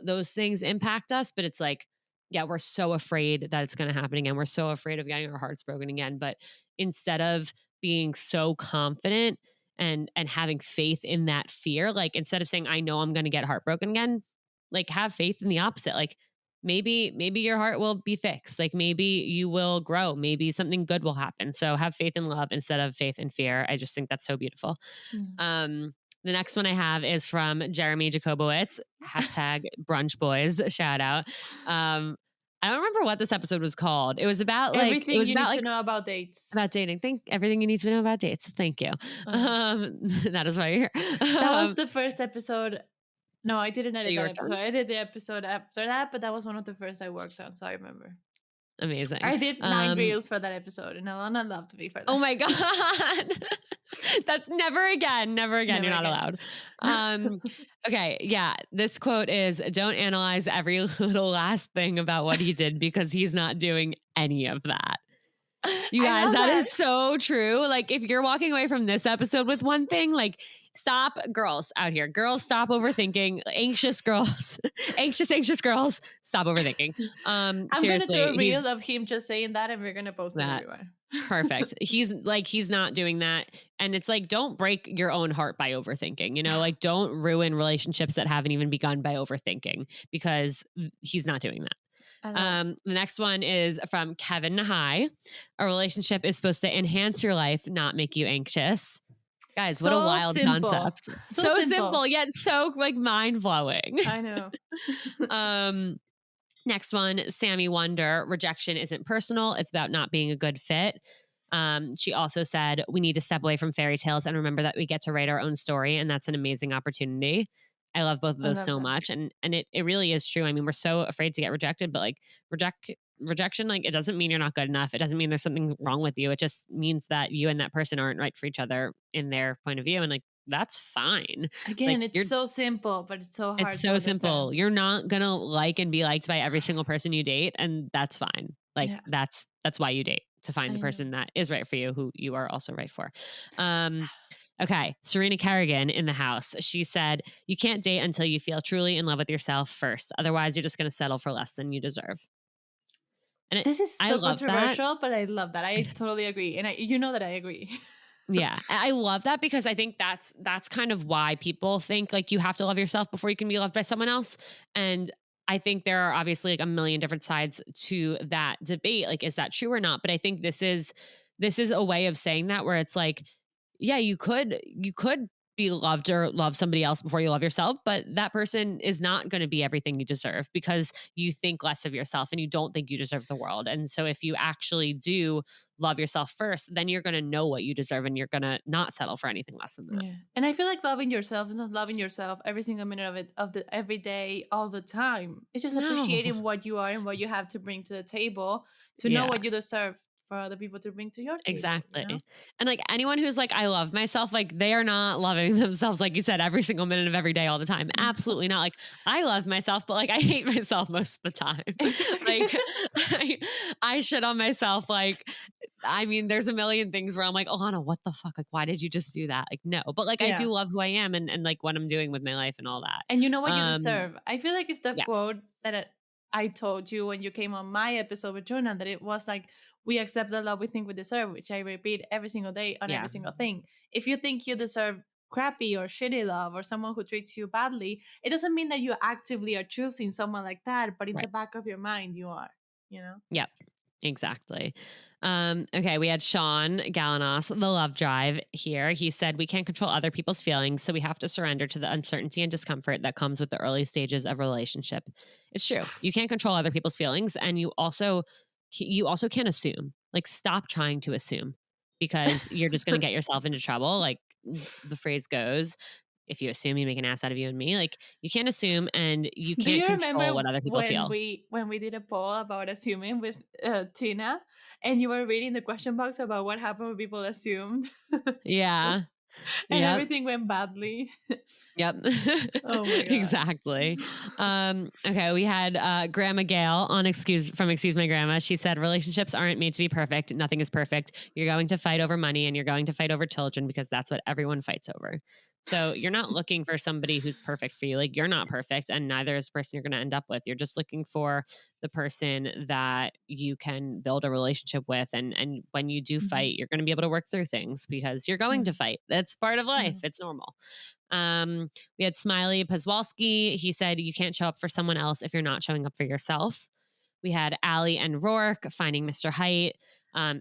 those things impact us? But it's like, yeah, we're so afraid that it's going to happen again. We're so afraid of getting our hearts broken again. But instead of being so confident and having faith in that fear, like instead of saying, I know I'm going to get heartbroken again, like have faith in the opposite. Like maybe your heart will be fixed. Like maybe you will grow. Maybe something good will happen. So have faith in love instead of faith in fear. I just think that's so beautiful. The next one I have is from Jeremy Jacobowitz, hashtag brunch boys, shout out. I don't remember what this episode was called. It was about like everything you need to know about dates. About dating. Everything you need to know about dates. Thank you. That is why you're here. That was the first episode. No, I didn't edit that episode. I did the episode after that, but that was one of the first I worked on, so I remember. Amazing. I did 9 reels for that episode, and Ilana loved me for that. Oh my God. That's never again. Never again. You're not allowed. Okay. Yeah. This quote is, don't analyze every little last thing about what he did because he's not doing any of that. You guys, that is so true. Like if you're walking away from this episode with one thing, like stop, girls out here. Girls, stop overthinking. Anxious girls, anxious girls, stop overthinking. I'm going to do a reel of him just saying that and we're going to post it everywhere. Perfect. He's not doing that. And it's like, don't break your own heart by overthinking, you know, like don't ruin relationships that haven't even begun by overthinking because he's not doing that. The next one is from Kevin Nahai. A relationship is supposed to enhance your life, not make you anxious. Guys, what a wild concept. So simple, yet so like mind blowing. I know. Next one, Sammy Wonder. Rejection isn't personal. It's about not being a good fit. She also said, we need to step away from fairy tales and remember that we get to write our own story. And that's an amazing opportunity. I love both of those so much. And it really is true. I mean, we're so afraid to get rejected, but like rejection, like it doesn't mean you're not good enough. It doesn't mean there's something wrong with you. It just means that you and that person aren't right for each other in their point of view. And like, that's fine. Again, like, it's so simple, but it's so hard. It's so simple. You're not going to like and be liked by every single person you date. And that's fine. Like that's why you date, to find the person that is right for you, who you are also right for. Okay. Serena Kerrigan in the house. She said, you can't date until you feel truly in love with yourself first. Otherwise, you're just going to settle for less than you deserve. And this is so controversial, but I love that. I totally agree. And you know that I agree. Yeah. I love that because I think that's kind of why people think like you have to love yourself before you can be loved by someone else. And I think there are obviously like a million different sides to that debate. Like, is that true or not? But I think this is a way of saying that where it's like, yeah, you could be loved or love somebody else before you love yourself, but that person is not going to be everything you deserve because you think less of yourself and you don't think you deserve the world. And so if you actually do love yourself first, then you're going to know what you deserve and you're going to not settle for anything less than that. Yeah. And I feel like loving yourself is not loving yourself every single minute of it, of the every day, all the time. It's just No. appreciating what you are and what you have to bring to the table, to know Yeah. what you deserve for other people to bring to your table, you know? Exactly. And like anyone who's like, I love myself, like they are not loving themselves, like you said, every single minute of every day, all the time. Absolutely not. Like I love myself, but like I hate myself most of the time. Exactly. Like I shit on myself. Like, I mean, there's a million things where I'm like, Ilana, what the fuck? Like, why did you just do that? Like, no. But like I Yeah. do love who I am and like what I'm doing with my life and all that. And you know what you Um, deserve. I feel like it's the yes. quote that I told you when you came on my episode with Jonah, that it was like, we accept the love we think we deserve, which I repeat every single day on Yeah. every single thing. If you think you deserve crappy or shitty love or someone who treats you badly, it doesn't mean that you actively are choosing someone like that, but in the Right. back of your mind, you are, you know? Yep. Exactly. Okay, we had Sean Galanos, the love drive here. He said, we can't control other people's feelings, so we have to surrender to the uncertainty and discomfort that comes with the early stages of a relationship. It's true. You can't control other people's feelings, and you also can't assume. Like, stop trying to assume because you're just going to get yourself into trouble. Like the phrase goes, if you assume, you make an ass out of you and me. Like you can't assume, and you Do can't you control remember what other people feel. when we did a poll about assuming with Tina, and you were reading the question box about what happened when people assumed, Yeah. and Yep. everything went badly? Yep. Oh my god. Exactly. Okay, we had Grandma Gail on Excuse My Grandma. She said relationships aren't made to be perfect. Nothing is perfect. You're going to fight over money and you're going to fight over children because that's what everyone fights over. So you're not looking for somebody who's perfect for you. Like you're not perfect and neither is the person you're going to end up with. You're just looking for the person that you can build a relationship with. And when you do fight, you're going to be able to work through things because you're going to fight. That's part of life. It's normal. We had Smiley Pazwalski. He said, you can't show up for someone else if you're not showing up for yourself. We had Allie and Rourke, Finding Mr. Height.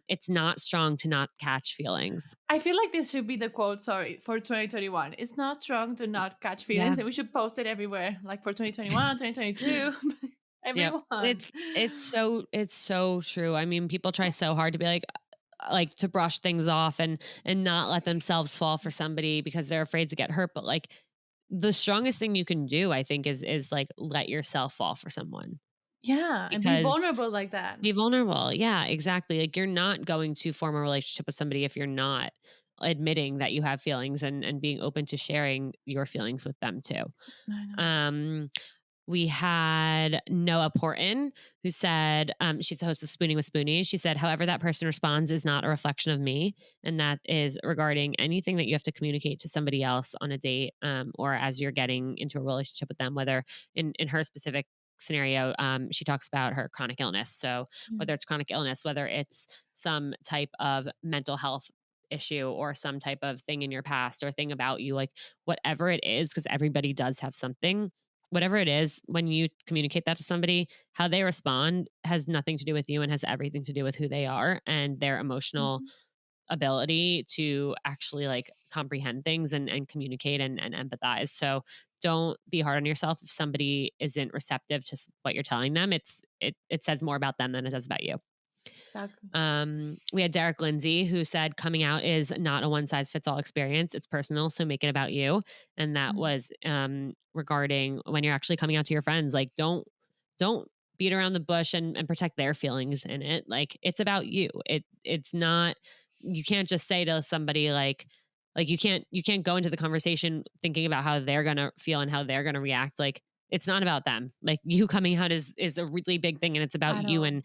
It's not strong to not catch feelings. I feel like this should be the quote, sorry, for 2021. It's not strong to not catch feelings. Yeah. And we should post it everywhere, like for 2021, 2022. Everyone. Yep. It's so true. I mean, people try so hard to be like to brush things off and not let themselves fall for somebody because they're afraid to get hurt. But like the strongest thing you can do, I think, is like let yourself fall for someone. Yeah, and be Because vulnerable like that. be vulnerable. Yeah, exactly. Like you're not going to form a relationship with somebody if you're not admitting that you have feelings and being open to sharing your feelings with them too. I know. We had Noah Porton, who said, she's the host of Spooning with Spoonies. She said, however that person responds is not a reflection of me. And that is regarding anything that you have to communicate to somebody else on a date or as you're getting into a relationship with them, whether in her specific scenario, she talks about her chronic illness. So whether it's chronic illness, whether it's some type of mental health issue or some type of thing in your past or thing about you, like whatever it is, because everybody does have something. Whatever it is, when you communicate that to somebody, how they respond has nothing to do with you and has everything to do with who they are and their emotional ability to actually like comprehend things and communicate and empathize. So don't be hard on yourself if somebody isn't receptive to what you're telling them. It says more about them than it does about you. Exactly. We had Derek Lindsay who said coming out is not a one size fits all experience. It's personal. So make it about you. And that was regarding when you're actually coming out to your friends, like don't beat around the bush and protect their feelings in it. Like it's about you. It's not, you can't just say to somebody like you can't go into the conversation thinking about how they're going to feel and how they're going to react. Like it's not about them. Like you coming out is a really big thing and it's about you and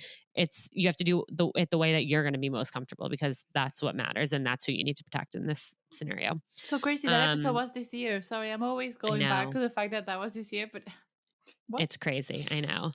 you have to do it the way that you're going to be most comfortable because that's what matters and that's who you need to protect in this scenario. So crazy. That episode was this year. Sorry, I'm always going back to the fact that was this year, but what? It's crazy. I know.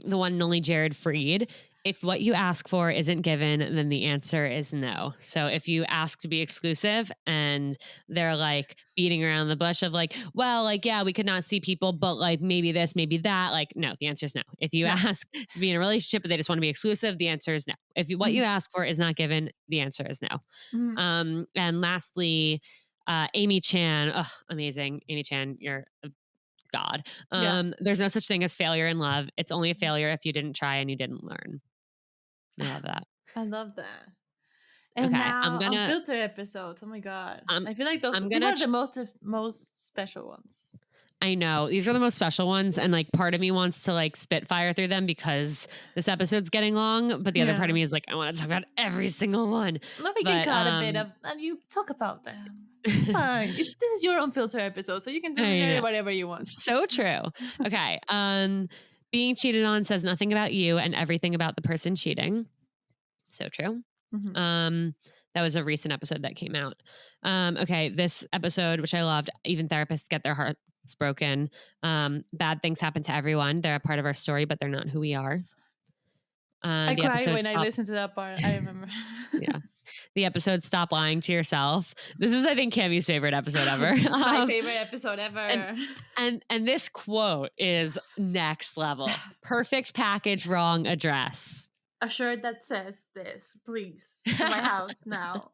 The one and only Jared Freed. If what you ask for isn't given, then the answer is no. So if you ask to be exclusive and they're like beating around the bush of like, well, like, yeah, we could not see people, but like maybe this, maybe that, like, no, the answer is no. If you ask to be in a relationship, but they just want to be exclusive, the answer is no. If what you ask for is not given, the answer is no. And lastly, Amy Chan, amazing. Amy Chan, you're a god. There's no such thing as failure in love. It's only a failure if you didn't try and you didn't learn. I love that. I love that. And okay, I'm now gonna Unfiltered episodes. Oh my god. I feel like I'm these gonna are the most special ones. I know these are the most special ones, and like part of me wants to like spitfire through them because this episode's getting long, but the other part of me is like, I want to talk about every single one. Let me get a bit of, and you talk about them. It's fine. This is your Unfiltered episode, so you can do whatever you want. So true. Okay. Being cheated on says nothing about you and everything about the person cheating. So true. That was a recent episode that came out. Okay, this episode, which I loved, even therapists get their hearts broken. Bad things happen to everyone. They're a part of our story, but they're not who we are. I cried when I listened to that part. I remember. Yeah. The episode Stop Lying to Yourself. This is, I think, Cammy's favorite episode ever. This is my favorite episode ever. And this quote is next level. Perfect package, wrong address. A shirt that says this, please, to my house now.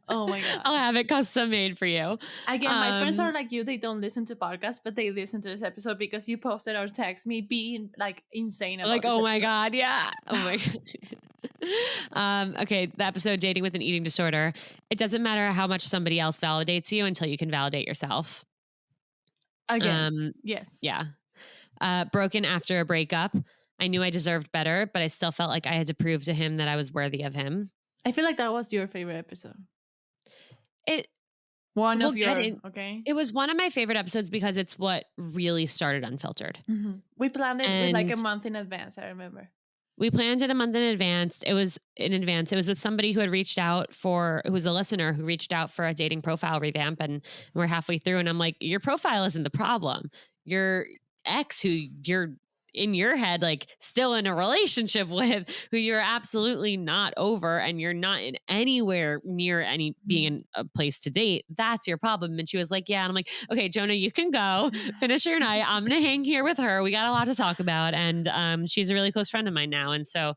Oh my god. I'll have it custom made for you. Again, my friends are like you. They don't listen to podcasts, but they listen to this episode because you posted or text me being like insane about like, this my episode. God, yeah. Oh my God. Okay, the episode Dating with an Eating Disorder. It doesn't matter how much somebody else validates you until you can validate yourself. Again, yes. Yeah. Broken after a breakup. I knew I deserved better, but I still felt like I had to prove to him that I was worthy of him. I feel like that was your favorite episode. Okay. It was one of my favorite episodes because it's what really started Unfiltered. We planned it with like a month in advance, I remember. We planned it a month in advance. It was with somebody who had reached out who was a listener who reached out for a dating profile revamp, and we're halfway through and I'm like, your profile isn't the problem. Your ex who you're in your head, like still in a relationship with, who you're absolutely not over and you're not in anywhere near being in a place to date. That's your problem. And she was like, yeah. And I'm like, okay, Jonah, you can go finish your night. I'm going to hang here with her. We got a lot to talk about. And she's a really close friend of mine now. And so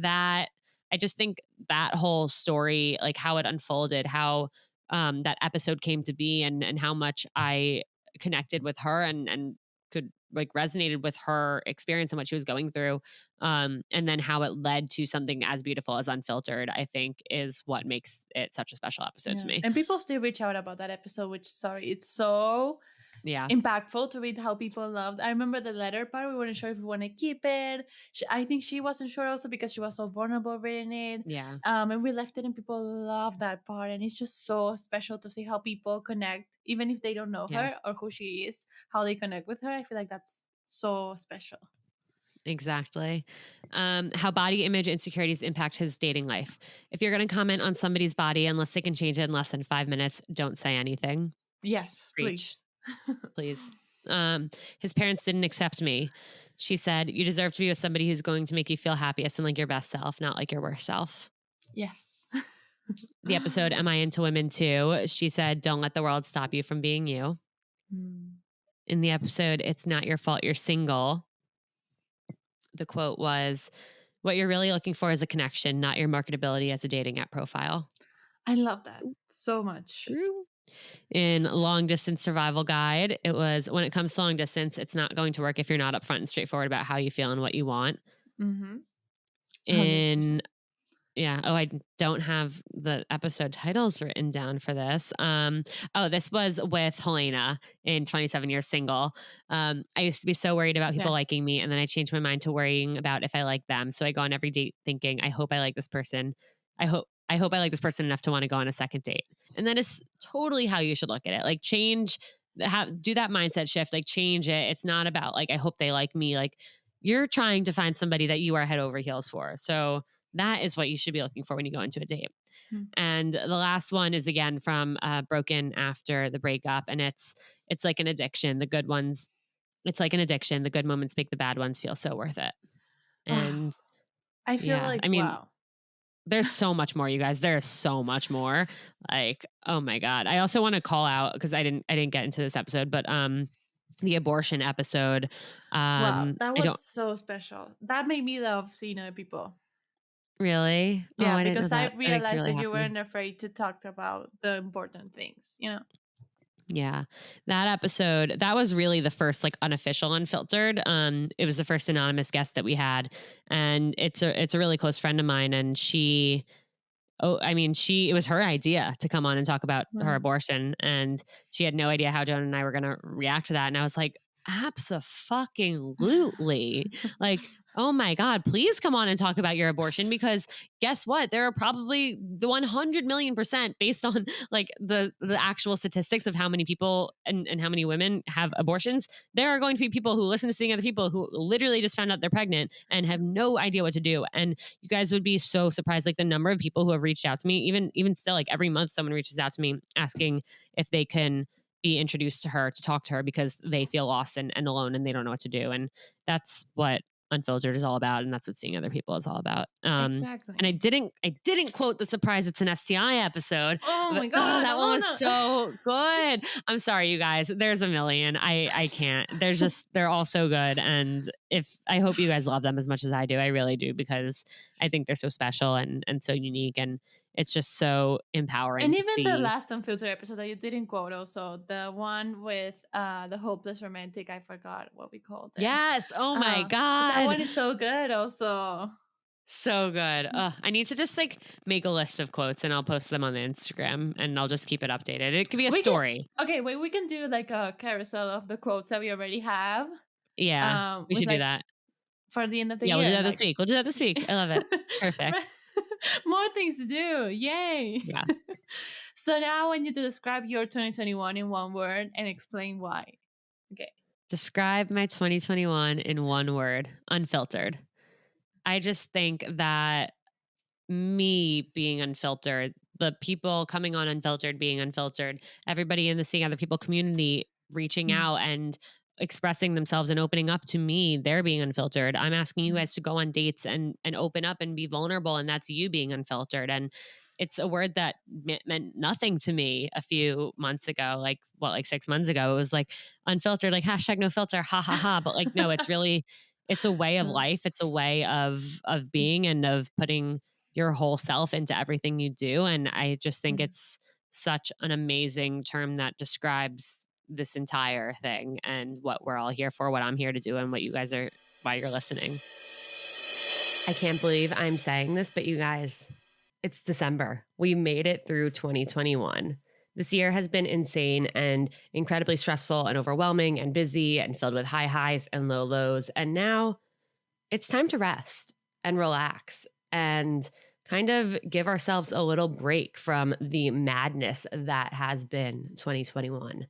I just think that whole story, like how it unfolded, how that episode came to be and how much I connected with her and could like resonated with her experience and what she was going through. And then how it led to something as beautiful as Unfiltered, I think is what makes it such a special episode to me. And people still reach out about that episode, which it's so impactful to read how people loved. I remember the letter part. We weren't sure if we want to keep it. I think she wasn't sure also because she was so vulnerable reading it. Yeah. And we left it and people love that part. And it's just so special to see how people connect, even if they don't know her or who she is, how they connect with her. I feel like that's so special. Exactly. How body image insecurities impact his dating life. If you're going to comment on somebody's body, unless they can change it in less than 5 minutes, don't say anything. Yes, Preach. Please. His parents didn't accept me. She said, you deserve to be with somebody who's going to make you feel happiest and like your best self, not like your worst self. Yes. The episode, Am I Into Women Too? She said, don't let the world stop you from being you. In the episode, It's Not Your Fault You're Single, the quote was, what you're really looking for is a connection, not your marketability as a dating app profile. I love that so much. True. In Long Distance Survival Guide, it was, when it comes to long distance, it's not going to work if you're not upfront and straightforward about how you feel and what you want. I don't have the episode titles written down for this. This was with Helena in 27 Years Single. I used to be so worried about people liking me, and then I changed my mind to worrying about if I like them. So I go on every date thinking, I hope I like this person. I hope I like this person enough to want to go on a second date. And that is totally how you should look at it. Like do that mindset shift, like change it. It's not about like, I hope they like me. Like you're trying to find somebody that you are head over heels for. So that is what you should be looking for when you go into a date. And the last one is again from Broken After the Breakup. And it's like an addiction. It's like an addiction. The good moments make the bad ones feel so worth it. And I feel Yeah. like, I mean, wow. there's so much more, you guys. There's so much more. Like, oh my God. I also want to call out because I didn't get into this episode, but the abortion episode. Wow, that I was don't so special. That made me love seeing other people. really. Oh, Yeah, I didn't know because I that. That makes me realized really that you happy. weren't afraid to talk about the important things, you know? Yeah. That episode, that was really the first like unofficial Unfiltered. It was the first anonymous guest that we had. And it's a really close friend of mine. And it was her idea to come on and talk about her Mm. abortion. And she had no idea how Joan and I were going to react to that. And I was like, abso-fucking-lutely. Like, oh my God, please come on and talk about your abortion because guess what? There are probably the 100 million% based on like the actual statistics of how many people and how many women have abortions. There are going to be people who listen to seeing other people who literally just found out they're pregnant and have no idea what to do. And you guys would be so surprised, like the number of people who have reached out to me, even still, like every month someone reaches out to me asking if they can be introduced to her to talk to her because they feel lost and alone and they don't know what to do. And that's what Unfiltered is all about. And that's what seeing other people is all about. And I Exactly. didn't quote the surprise it's an STI episode, Oh but my God, that one was Ilana. so good. I'm sorry, you guys. There's a million. I can't. They're all so good. And I hope you guys love them as much as I do. I really do because I think they're so special and so unique. And it's just so empowering And to even the see. last Unfiltered episode that you didn't quote, also the one with the hopeless romantic, I forgot what we called it. Yes. Oh my But that God. one is so good, also. So good. I need to just like make a list of quotes and I'll post them on the Instagram and I'll just keep it updated. It could be a story. We can do like a carousel of the quotes that we already have. Yeah, we With should do like that. for the end of the Yeah, we'll do year. that Like this week. We'll do that this week. I love it. Perfect. more things to do. Yay. Yeah. So now I need to describe your 2021 in one word and explain why. Okay. Describe my 2021 in one word: unfiltered. I just think that me being unfiltered, the people coming on Unfiltered being unfiltered, everybody in the Seeing Other People community reaching out and expressing themselves and opening up to me, they're being unfiltered. I'm asking you guys to go on dates and open up and be vulnerable, and that's you being unfiltered. And it's a word that meant nothing to me a few months ago, like 6 months ago. It was like unfiltered, like hashtag no filter, ha ha ha. But like, no, it's a way of life. It's a way of being and of putting your whole self into everything you do. And I just think it's such an amazing term that describes this entire thing and what we're all here for, what I'm here to do, and what you guys are, why you're listening. I can't believe I'm saying this, but you guys, it's December. We made it through 2021. This year has been insane and incredibly stressful and overwhelming and busy and filled with high highs and low lows. And now it's time to rest and relax and kind of give ourselves a little break from the madness that has been 2021.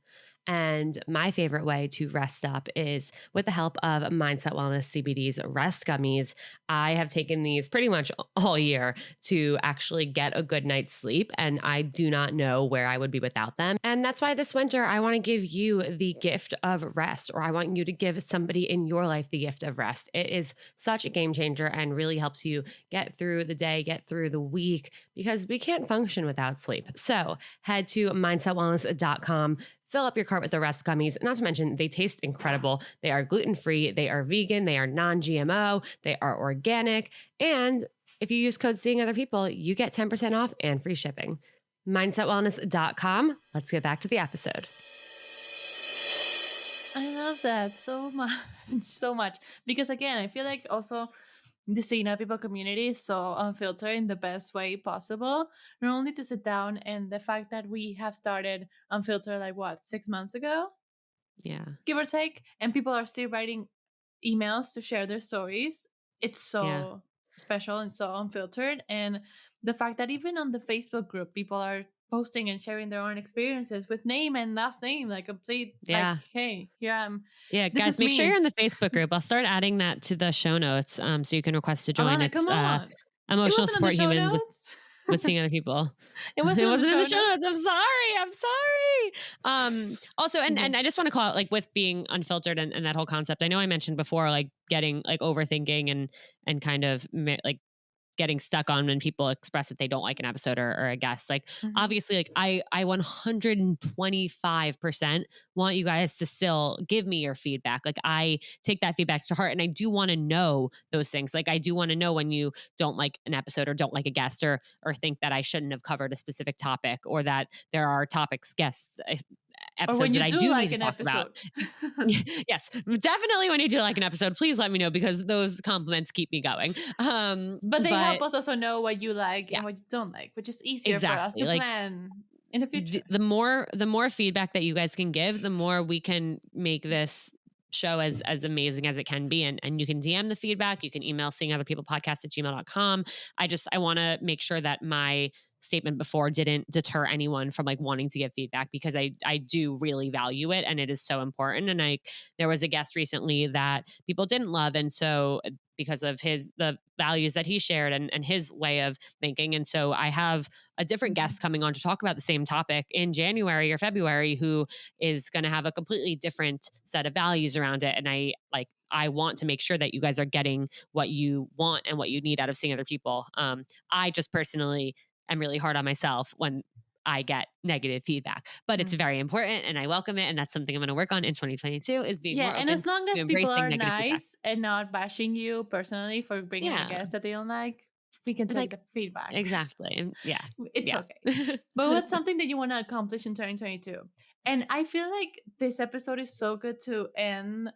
And my favorite way to rest up is with the help of Mindset Wellness CBD's Rest Gummies. I have taken these pretty much all year to actually get a good night's sleep, and I do not know where I would be without them. And that's why this winter, I want to give you the gift of rest, or I want you to give somebody in your life the gift of rest. It is such a game changer and really helps you get through the day, get through the week, because we can't function without sleep. So head to mindsetwellness.com. Fill up your cart with the Rest Gummies. Not to mention, they taste incredible. They are gluten-free, they are vegan, they are non-GMO, they are organic. And if you use code Seeing Other People, you get 10% off and free shipping. Mindsetwellness.com. Let's get back to the episode. I love that so much, so much. Because again, I feel like also the Seeing Other People community is so unfiltered in the best way possible. Not only to sit down, and the fact that we have started Unfiltered like what, 6 months ago? Yeah. Give or take. And people are still writing emails to share their stories. It's so special and so unfiltered. And the fact that even on the Facebook group, people are posting and sharing their own experiences with name and last name, like complete, like, hey, here I'm. Yeah, This guys, is make me. sure you're in the Facebook group. I'll start adding that to the show notes so you can request to join. Ilana, It's come on. emotional support human notes? with Seeing Other People. It wasn't in the show notes. I'm sorry. Also, and I just want to call out, like, with being unfiltered and that whole concept. I know I mentioned before, like getting like overthinking and kind of like getting stuck on when people express that they don't like an episode or a guest. Like, obviously, like I 125% want you guys to still give me your feedback. Like, I take that feedback to heart, and I do want to know those things. Like, I do want to know when you don't like an episode or don't like a guest, or think that I shouldn't have covered a specific topic, or that there are topics, guests, Or when episodes you that I do do like need to an talk about. episode. Yes, definitely. When you do like an episode, please let me know, because those compliments keep me going. But they help us also know what you like yeah, and what you don't like, which is easier for us exactly. to Like, plan in the future. the more feedback that you guys can give, the more we can make this show as amazing as it can be. And you can DM the feedback. You can email seeingotherpeoplepodcast@gmail.com. I want to make sure that my statement before didn't deter anyone from like wanting to give feedback, because I do really value it, and it is so important. And there was a guest recently that people didn't love, and so because of the values that he shared, and his way of thinking. And so I have a different guest coming on to talk about the same topic in January or February, who is going to have a completely different set of values around it. And I want to make sure that you guys are getting what you want and what you need out of seeing other people. I just personally am really hard on myself when I get negative feedback, but it's very important, and I welcome it. And that's something I'm going to work on in 2022, is being more and open as long to as people embracing are negative feedback. nice and not bashing you personally for bringing a guest that they don't like, we can take the feedback. Exactly. Yeah. It's okay. But what's something that you want to accomplish in 2022? And I feel like this episode is so good to end.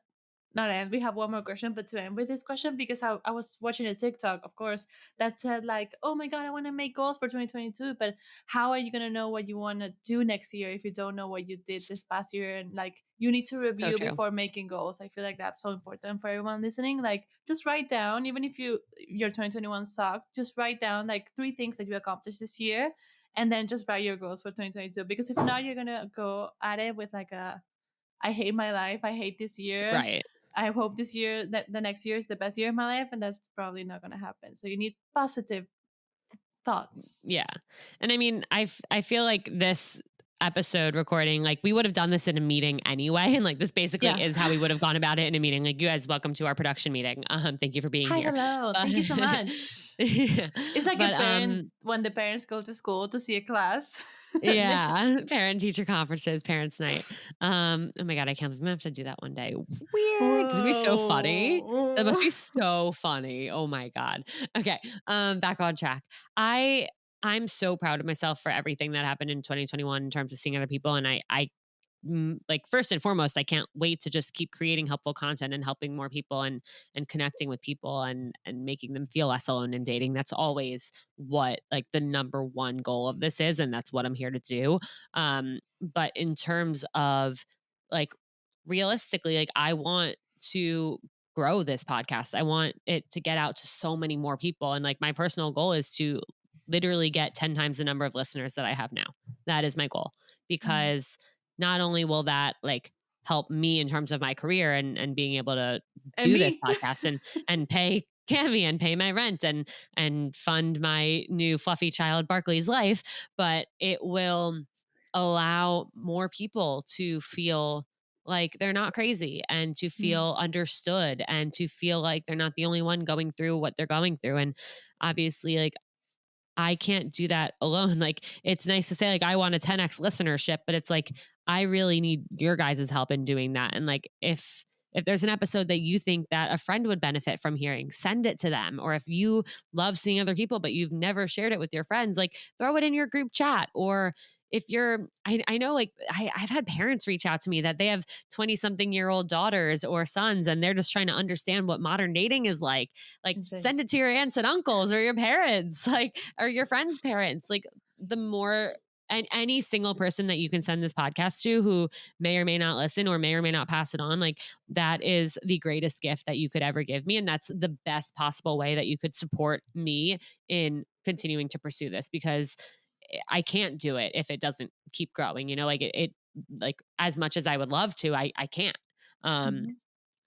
Not end, we have one more question, but to end with this question, because I was watching a TikTok, of course, that said like, oh my God, I want to make goals for 2022, but how are you going to know what you want to do next year if you don't know what you did this past year? And like, you need to review before making goals. I feel like that's so important for everyone listening. Like, just write down, even if your 2021 sucked, just write down like 3 things that you accomplished this year, and then just write your goals for 2022. Because if not, you're going to go at it with like I hate my life, I hate this year. Right. I hope this year, that the next year is the best year of my life, and that's probably not going to happen. So you need positive thoughts. Yeah. And I mean, I feel like this episode recording, like, we would have done this in a meeting anyway. And like, this basically is how we would have gone about it in a meeting. Like, you guys, welcome to our production meeting. Thank you for being here. Hello. Thank you so much. It's like a parent when the parents go to school to see a class. Yeah. Parent teacher conferences, parents night. Oh my God, I can't believe I'm gonna have to do that one day. Weird. This would be so funny. That must be so funny. Oh my God. Okay. Back on track. I'm so proud of myself for everything that happened in 2021 in terms of seeing other people. And like, first and foremost, I can't wait to just keep creating helpful content and helping more people, and connecting with people, and making them feel less alone in dating. That's always what like the number one goal of this is, and that's what I'm here to do. But in terms of like, realistically, like, I want to grow this podcast. I want it to get out to so many more people, and like, my personal goal is to literally get 10 times the number of listeners that I have now. That is my goal, because not only will that like help me in terms of my career, and being able to do this podcast, and pay Cammy, and pay my rent, and fund my new fluffy child Barkley's life, but it will allow more people to feel like they're not crazy, and to feel understood, and to feel like they're not the only one going through what they're going through. And obviously, like, I can't do that alone. Like, it's nice to say like, I want a 10x listenership, but it's like, I really need your guys' help in doing that. And like, if there's an episode that you think that a friend would benefit from hearing, send it to them. Or if you love seeing other people, but you've never shared it with your friends, like, throw it in your group chat. Or if I know, like, I've had parents reach out to me that they have 20-something-year-old daughters or sons, and they're just trying to understand what modern dating is like. Like, send it to your aunts and uncles, or your parents, like, or your friends' parents. Like, the more, and any single person that you can send this podcast to, who may or may not listen, or may or may not pass it on, like, that is the greatest gift that you could ever give me. And that's the best possible way that you could support me in continuing to pursue this, because I can't do it if it doesn't keep growing, like, it like, as much as I would love to, I can't. And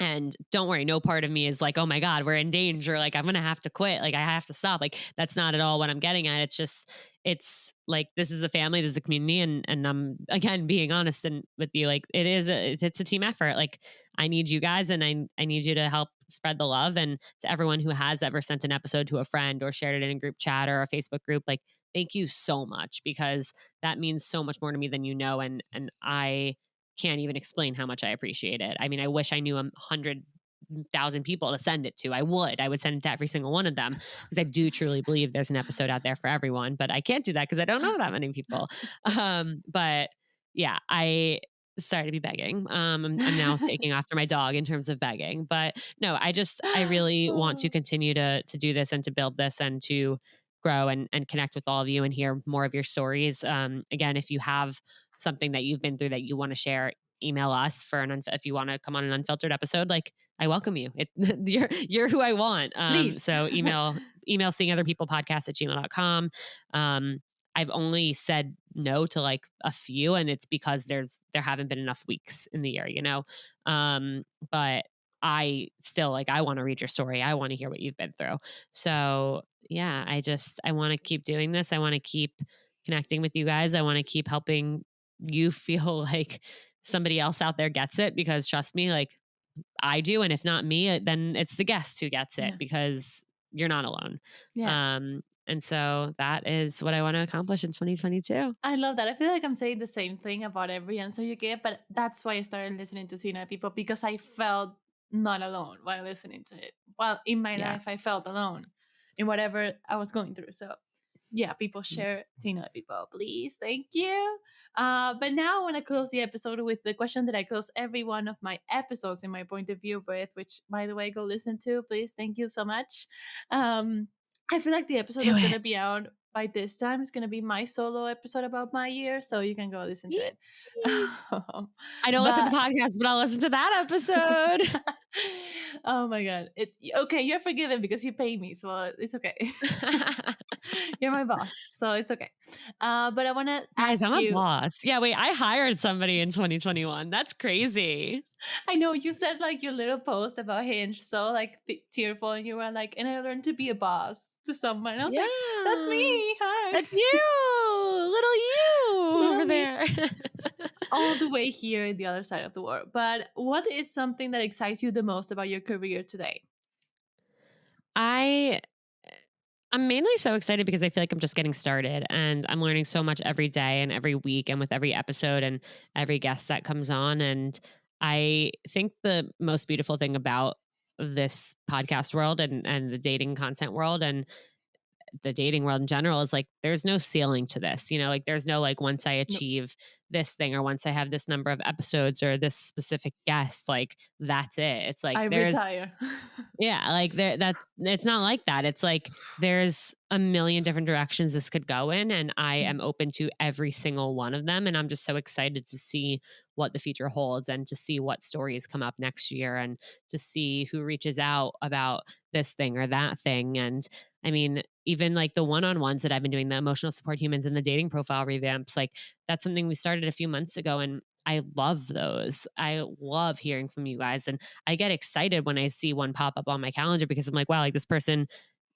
And don't worry, no part of me is like, oh my God, we're in danger. Like, I'm going to have to quit. Like, I have to stop. Like, that's not at all what I'm getting at. It's just, it's like, this is a family, this is a community. And I'm, again, being honest and with you, like, it's a team effort. Like, I need you guys, and I need you to help spread the love. And to everyone who has ever sent an episode to a friend or shared it in a group chat or a Facebook group, like, thank you so much, because that means so much more to me than you know. And I can't even explain how much I appreciate it. I mean, I wish I knew 100,000 people to send it to. I would send it to every single one of them, because I do truly believe there's an episode out there for everyone, but I can't do that because I don't know that many people. But yeah, I started to be begging. I'm now taking after my dog in terms of begging, but no, I really want to continue to do this and to build this and to grow and connect with all of you and hear more of your stories. Again, if you have something that you've been through that you want to share, email us for if you want to come on an unfiltered episode. Like, I welcome you. You're who I want. So email seeingotherpeoplepodcast@gmail.com. I've only said no to like a few, and it's because there haven't been enough weeks in the year, but I still, like, I want to read your story. I want to hear what you've been through. So yeah, I want to keep doing this. I want to keep connecting with you guys. I want to keep helping you feel like somebody else out there gets it, because trust me, like, I do. And if not me, then it's the guest who gets it, because you're not alone. Yeah. And so that is what I want to accomplish in 2022. I love that. I feel like I'm saying the same thing about every answer you get, but that's why I started listening to Seeing Other People, because I felt not alone while listening to it. While in my life, I felt alone in whatever I was going through. So yeah, people share Seeing Other People, please. Thank you. But now I want to close the episode with the question that I close every one of my episodes in my point of view with, which, by the way, go listen to, please. Thank you so much. I feel like the episode that's going to be out by this time is going to be my solo episode about my year, so you can go listen to it. I don't listen to podcasts, but I'll listen to that episode. Oh my God. Okay, you're forgiven because you pay me, so it's okay. You're my boss, so it's okay. But I want to ask I'm you. a boss. Yeah, wait, I hired somebody in 2021. That's crazy. I know you said like your little post about Hinge, so like tearful, and you were like, and I learned to be a boss to someone. I was like, that's me. Hi. That's you. Little you over there. All the way here in the other side of the world. But what is something that excites you the most about your career today? I'm mainly so excited because I feel like I'm just getting started, and I'm learning so much every day and every week and with every episode and every guest that comes on. And I think the most beautiful thing about this podcast world and the dating content world and the dating world in general is like, there's no ceiling to this, like there's no, like, once I achieve this thing, or once I have this number of episodes or this specific guest, like, that's it. It's like, I retire. Yeah, like it's not like that. It's like there's a million different directions this could go in, and I am open to every single one of them. And I'm just so excited to see what the future holds, and to see what stories come up next year, and to see who reaches out about this thing or that thing. And I mean, even like the one-on-ones that I've been doing, the emotional support humans and the dating profile revamps, like that's something we started a few months ago, and I love those. I love hearing from you guys. And I get excited when I see one pop up on my calendar, because I'm like, wow, like this person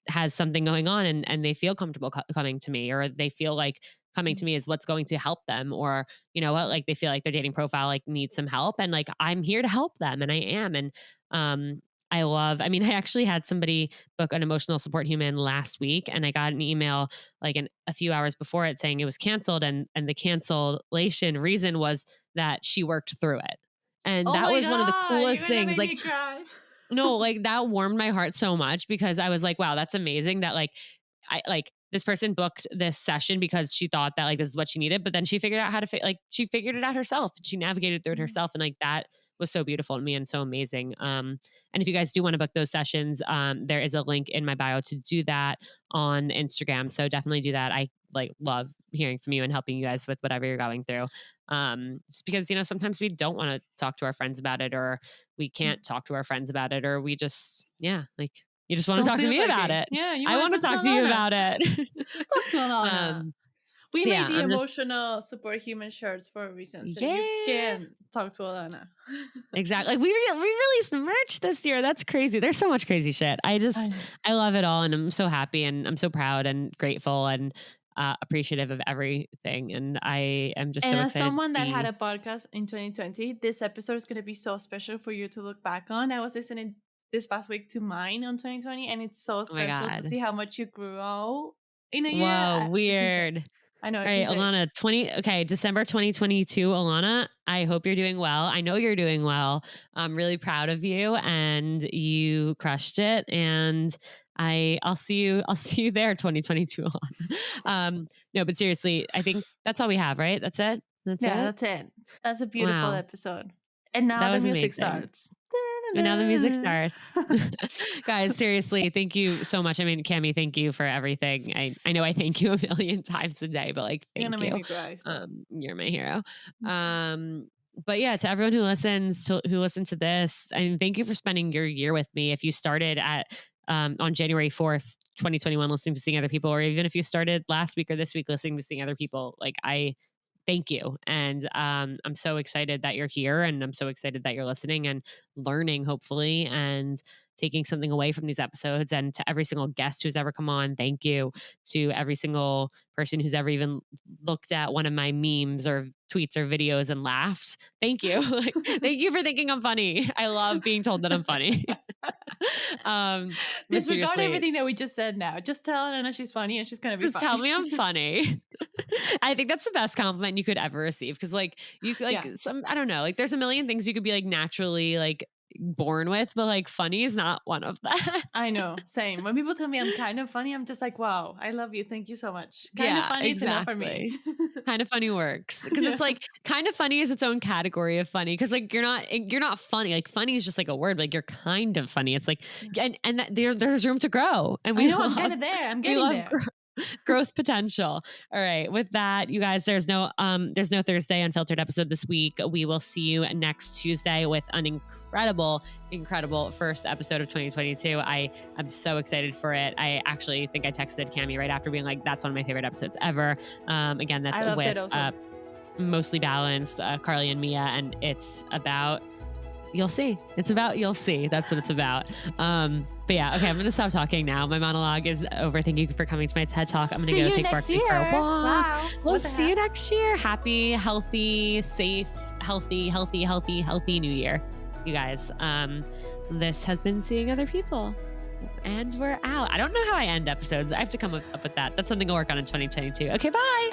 has something going on, and they feel comfortable coming to me, or they feel like coming to me is what's going to help them, or you know what, like they feel like their dating profile like needs some help, and like I'm here to help them, and I am. And I actually had somebody book an emotional support human last week, and I got an email like a few hours before it saying it was canceled, and the cancellation reason was that she worked through it. And that was one of the coolest things. Like, no, like that warmed my heart so much, because I was like, wow, that's amazing that this person booked this session because she thought that like this is what she needed, but then she figured out how to she figured it out herself. She navigated through it herself, and like that was so beautiful to me and so amazing. And if you guys do want to book those sessions, there is a link in my bio to do that on Instagram. So definitely do that. I like love hearing from you and helping you guys with whatever you're going through. Just because, sometimes we don't want to talk to our friends about it, or we can't talk to our friends about it, or we just, like you just want to talk to me about it. Yeah, I want to talk to you about it. Talk to Ilana. We But made yeah, the I'm just emotional superhuman shirts for a reason, so yeah. you can talk to Ilana. Exactly. Like we released merch this year. That's crazy. There's so much crazy shit. I know. I love it all, and I'm so happy, and I'm so proud and grateful and appreciative of everything. And I am just And so as excited to someone that had see. a podcast in 2020, this episode is going to be so special for you to look back on. I was listening this past week to mine on 2020, and it's so Oh my special to god. see how much you grew in a year. Whoa, It's insane. weird. I know, All it's right, insane. Ilana, December 2022, Ilana, I hope you're doing well. I know you're doing well. I'm really proud of you, and you crushed it. And I'll see you there 2022, Ilana. No, but seriously, I think that's all we have, right? That's it. That's Yeah, it. that's it. That's a beautiful Wow. episode. And now That the was music amazing. starts. And now the music starts. Guys, seriously, thank you so much. I mean, Cami, thank you for everything. I know I thank you a million times a day, but like, You're thank gonna make you. me cry. Stop. You're my hero. But yeah, to everyone who listened to this, I mean, thank you for spending your year with me. If you started on January 4th, 2021, listening to Seeing Other People, or even if you started last week or this week listening to Seeing Other People, like thank you. And I'm so excited that you're here, and I'm so excited that you're listening and learning, hopefully, and taking something away from these episodes. And to every single guest who's ever come on, thank you. To every single person who's ever even looked at one of my memes or tweets or videos and laughed. Thank you. Thank you for thinking I'm funny. I love being told that I'm funny. Disregard everything that we just said now. Just tell Anna she's funny and she's gonna be just funny. tell me I'm funny. I think that's the best compliment you could ever receive. Because like you could I don't know, like there's a million things you could be like naturally like born with, but like funny is not one of that. I know. Same. When people tell me I'm kind of funny, I'm just like, wow, I love you. Thank you so much. Kind of funny is enough for me. Kind of funny works. Because it's like kind of funny is its own category of funny. Because like you're not funny. Like funny is just like a word, but like you're kind of funny. It's like and there's room to grow. And I'm kind of there. I'm getting there. Growth potential. All right. With that, you guys, there's no Thursday Unfiltered episode this week. We will see you next Tuesday with an incredible first episode of 2022. I am so excited for it. I actually think I texted Cami right after being like, that's one of my favorite episodes ever. Again, that's with Mostly Balanced, Carly and Mia, and it's about you'll see. It's about you'll see. That's what it's about. But yeah, okay, I'm going to stop talking now. My monologue is over. Thank you for coming to my TED Talk. I'm going to go take Barkley for a walk. Wow. We'll see you next year. Happy, healthy, safe, healthy new year, you guys. This has been Seeing Other People. And we're out. I don't know how I end episodes. I have to come up with that. That's something I'll work on in 2022. Okay, bye.